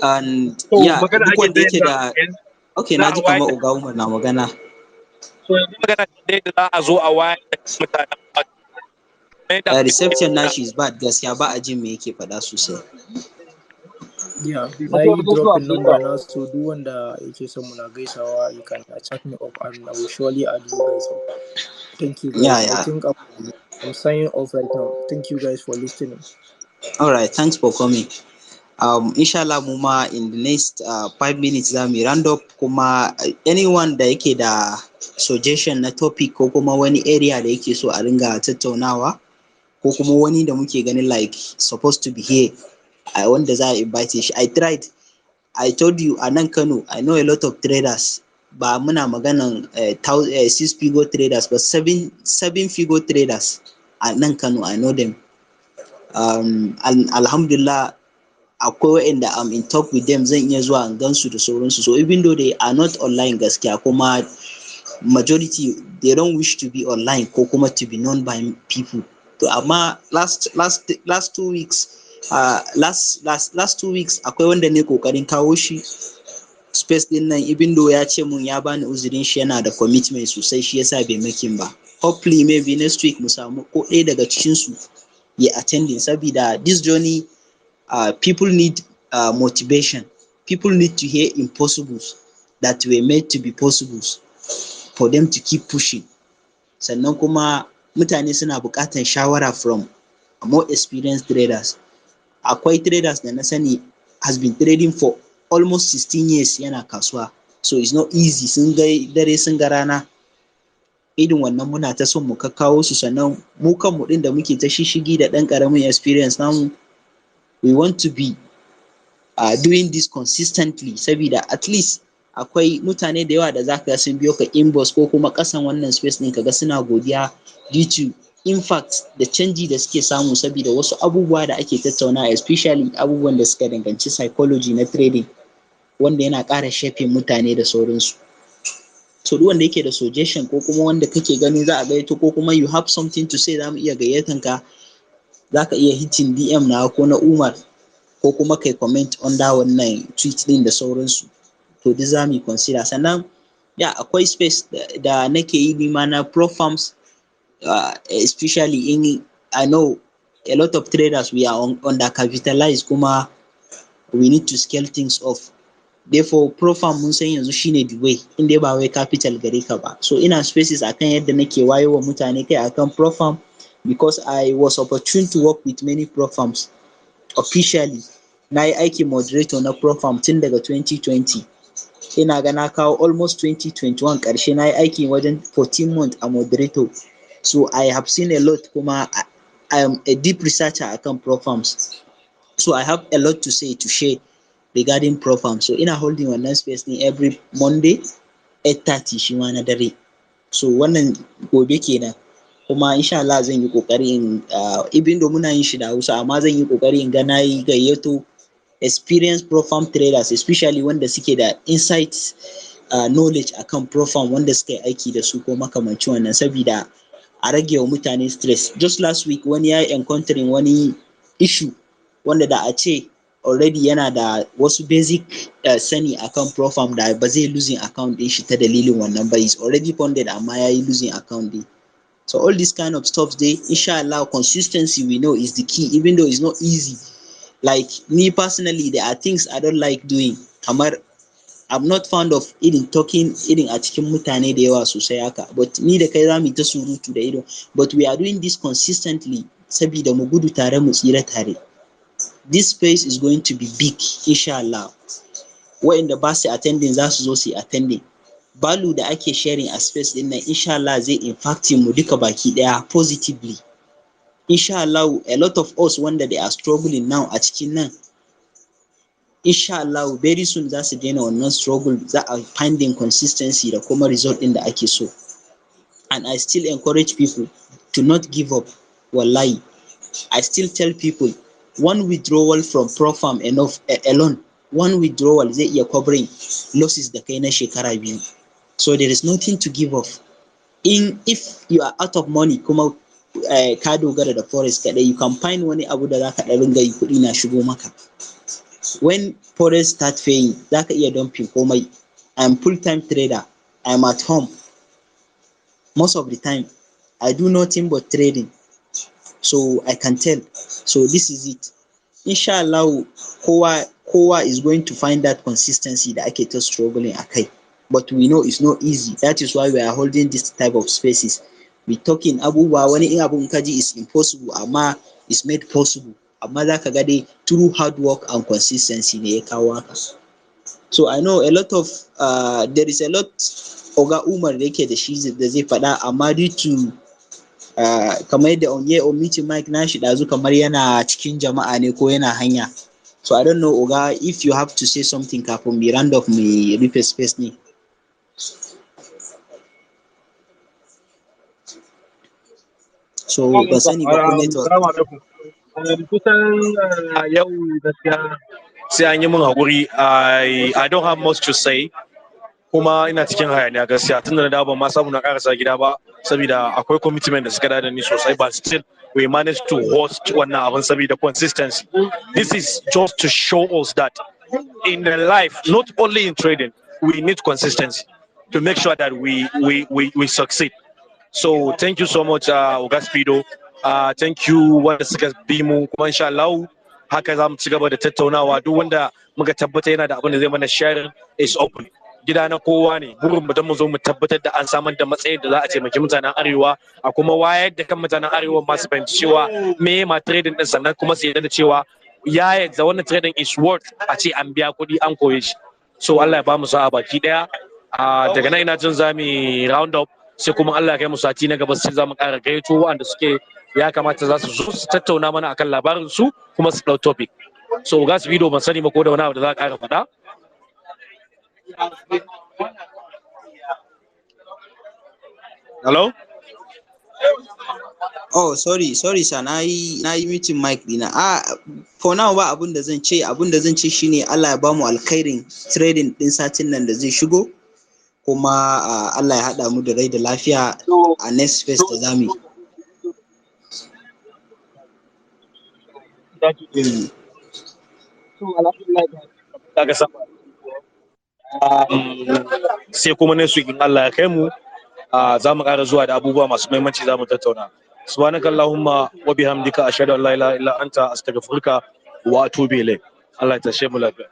And duk wanda yake da okay, na ji kamar Oga Umar na magana. So yanzu magana ce da za a zo a wayar da mutanen. Reception nashi is bad gaskiya, ba a jin me yake faɗa sosai. Na yi dropping number na, so duk wanda yake son muna gaisawa, you can chat me up and I will surely add you guys up. Thank you guys. I think I'm signing off right now. Thank you guys for listening. All right, thanks for coming. Inshallah mu ma in the next 5 minutes za mu round up, kuma anyone da yake da suggestion na topic ko kuma wani area da yake so a ringa tattaunawa, ko kuma wani da muke ganin like supposed to be here, wanda za a invite shi. I told you a nan Kano I know a lot of traders, ba muna maganan 6-figure traders but 7-figure traders a nan Kano, I know them. Alhamdulillah akwai waɗanda I'm in talk with them, zan iya zuwa in gansu da sauransu. So even though they are not online gaskiya, kuma majority they don't wish to be online ko kuma to be known by people. To amma last 2 weeks last 2 weeks akwai wanda ne kokarin kawo shi space din nan, even though ya ce mun ya bani uzurin shi yana da commitment sosai, shi yasa bai making ba. Hopefully maybe next week mu samu ko ɗaya daga cikin su ya attending, saboda this journey people need motivation. People need to hear impossibles that were made to be possibles for them to keep pushing. Sannan kuma mutane suna buƙatar shawara from more experienced traders. Akwai traders da na sani has been trading for almost 16 years yana kasuwa, so it's not easy, sun ga dare sun ga rana. Irin wannan muna ta son mu kakkawo su, sannan mu kanmu ɗin da muke ta shishigi da ɗan ƙaramin experience namu, we want to be doing this consistently, saboda at least akwai mutane da yawa da zaka ga sun biyo ka inbox ko kuma ƙasan wannan space ɗin kaga suna godiya due to in fact da canji da suke samu saboda wasu abubuwa da ake tattauna, especially abubuwan da suka danganci psychology na trading, wanda yana ƙara shafin mutane da sauransu. So duk wanda yake da suggestion ko kuma wanda kake ganin za a gayyato, ko kuma you have something to say, za mu iya gayyatan ka, za ka iya hitting DM na ko na Umar, ko kuma kai comment under wannan tweet din da sauransu. To duk za mu consider. Sannan akwai space da nake yi nima na pro farms, especially in I know a lot of traders we are undercapitalized, kuma we need to scale things off. Therefore pro farm mun san yanzu shine the way, in dai ba wai capital gare ka ba. So ina spaces akan yadda nake wayewa mutane kai akan pro farm, because I was opportune to work with many pro farms officially. Na yi aikin moderator na pro farm tun daga 2020, ina ga na kawo almost 2021 ƙarshe, na yi aiki wajen 14 months a moderator. So I have seen a lot, kuma I am a deep researcher akan pro farms, so I have a lot to say to share. regarding profam. So ina holding wannan space ne every Monday 8:30 shi ma na dare. So wannan gobe kenan. Kuma insha Allah zan yi kokari in even though muna yin shi da Hausa amma zan yi kokari in ga nayi gayyato experienced profam traders, especially wanda suke da insights knowledge akan profam, wanda suka yi aiki da su ko makamancin wannan, saboda a rage wa mutane stress. Just last week wani ya yi encountering wani issue wanda da a ce already yana da wasu basic sani akan profam da ba zai losing account din shi ta dalilin wannan ba. Is already funded amma ya yi losing account din. So all this kind of stuff dey, inshallah consistency we know is the key, even though it's not easy. Like me personally, there are things I don't like doing. Kamar I'm not fond of irin talking irin a cikin mutane da yawa sosai haka, but ni da kai zamu ta surutu da ido, but we are doing this consistently saboda mu gudu tare mu tsira tare. This space is going to be big inshallah. Wa'inda ba su attending za su zo su attending. Value da ake sharing a space din nan inshallah zai impact mu duka baki daya positively. Inshallah a lot of us wanda they are struggling now a cikin nan, inshallah very soon za su daina wannan struggle, za a finding consistency da kuma result din da ake so. And I still encourage people to not give up. Wallahi, I still tell people one withdrawal from profam enough alone, one withdrawal zai iya covering losses da kai na shekara biyu. So there is nothing to give up. If you are out of money kuma ka dogara da Forex kadai, you can find wani abu da zaka da ringa yi kuɗi na shigo maka. When Forex start paying, zaka iya dumping komai. I'm full-time trader. I'm at home. Most of the time, I do nothing but trading. So I can tell. So this is it. Inshallah, kowa is going to find that consistency that ake ta struggling akai. But we know it's not easy. That is why we are holding this type of spaces. We talking abubuwa, wani in abun kaji is impossible amma is made possible. Amma za ka ga dai through hard work and consistency ne ya kawo haka. So I know a lot of there is a lot Oga Umar da yake da shi da zai faɗa, amma due to kamar yadda on meeting mic nashi ɗazu kamar yana cikin jama'a ne ko yana hanya. So I don't know Oga if you have to say something kafin mu round off mu rufe space ne. So ba sani ba ko network. Kusan yau gaskiya sai an yi min haƙuri. I don't have much to say, kuma ina cikin hayaniya gaskiya tunda na dawo ban ma samu na karasa gida ba saboda akwai commitment da suka da ni sosai, but still we managed to host wannan abin saboda consistency. This is just to show us that in the life, not only in trading, we need consistency to make sure that we succeed. So thank you so much Oga Speedo. Thank you wanda suka bi mu, kuma insha Allah haka za mu ci gaba da tattaunawa. Duk wanda muka tabbata yana da abin da zai mana sharing is open. Gida na kowa ne, burin mu don mu zo mu tabbatar da an samar da matsayin da za a taimaki mutanen Arewa, a kuma wayar da kan mutanen Arewa masu fahimci cewa me ma trading din, sannan kuma su yarda da cewa ya yadda wannan trading is worth a ce an biya kuɗi an koye shi. So Allah ya ba mu sa'a baki daya. Daga nan ina jin za mu round up, sai kuma Allah ya kai mu sati na gaba sai za mu ƙara gaito wanda suke ya kamata za su zo su tattauna mana akan labarin su kuma su ɗau topic. So ga su video ban sani ba ko da wani abu da za ka ƙara faɗa. Hello? Oh, sorry sir, na yi meeting mic dina. For now ba abun da zan ce shine Allah ya bamu alkhairin trading din satin nan da zai shigo, kuma Allah ya haɗa mu da rai da lafiya a next space da zamu yi. Sai kuma next week in Allah ya kai mu za mu ƙara zuwa da abubuwa masu muhimmanci za mu tattauna. Subhanaka Allahumma wa bihamdika ashhadu an la ilaha illa anta astaghfiruka wa atubu ilayk. Allah ya tashe mu lafiya.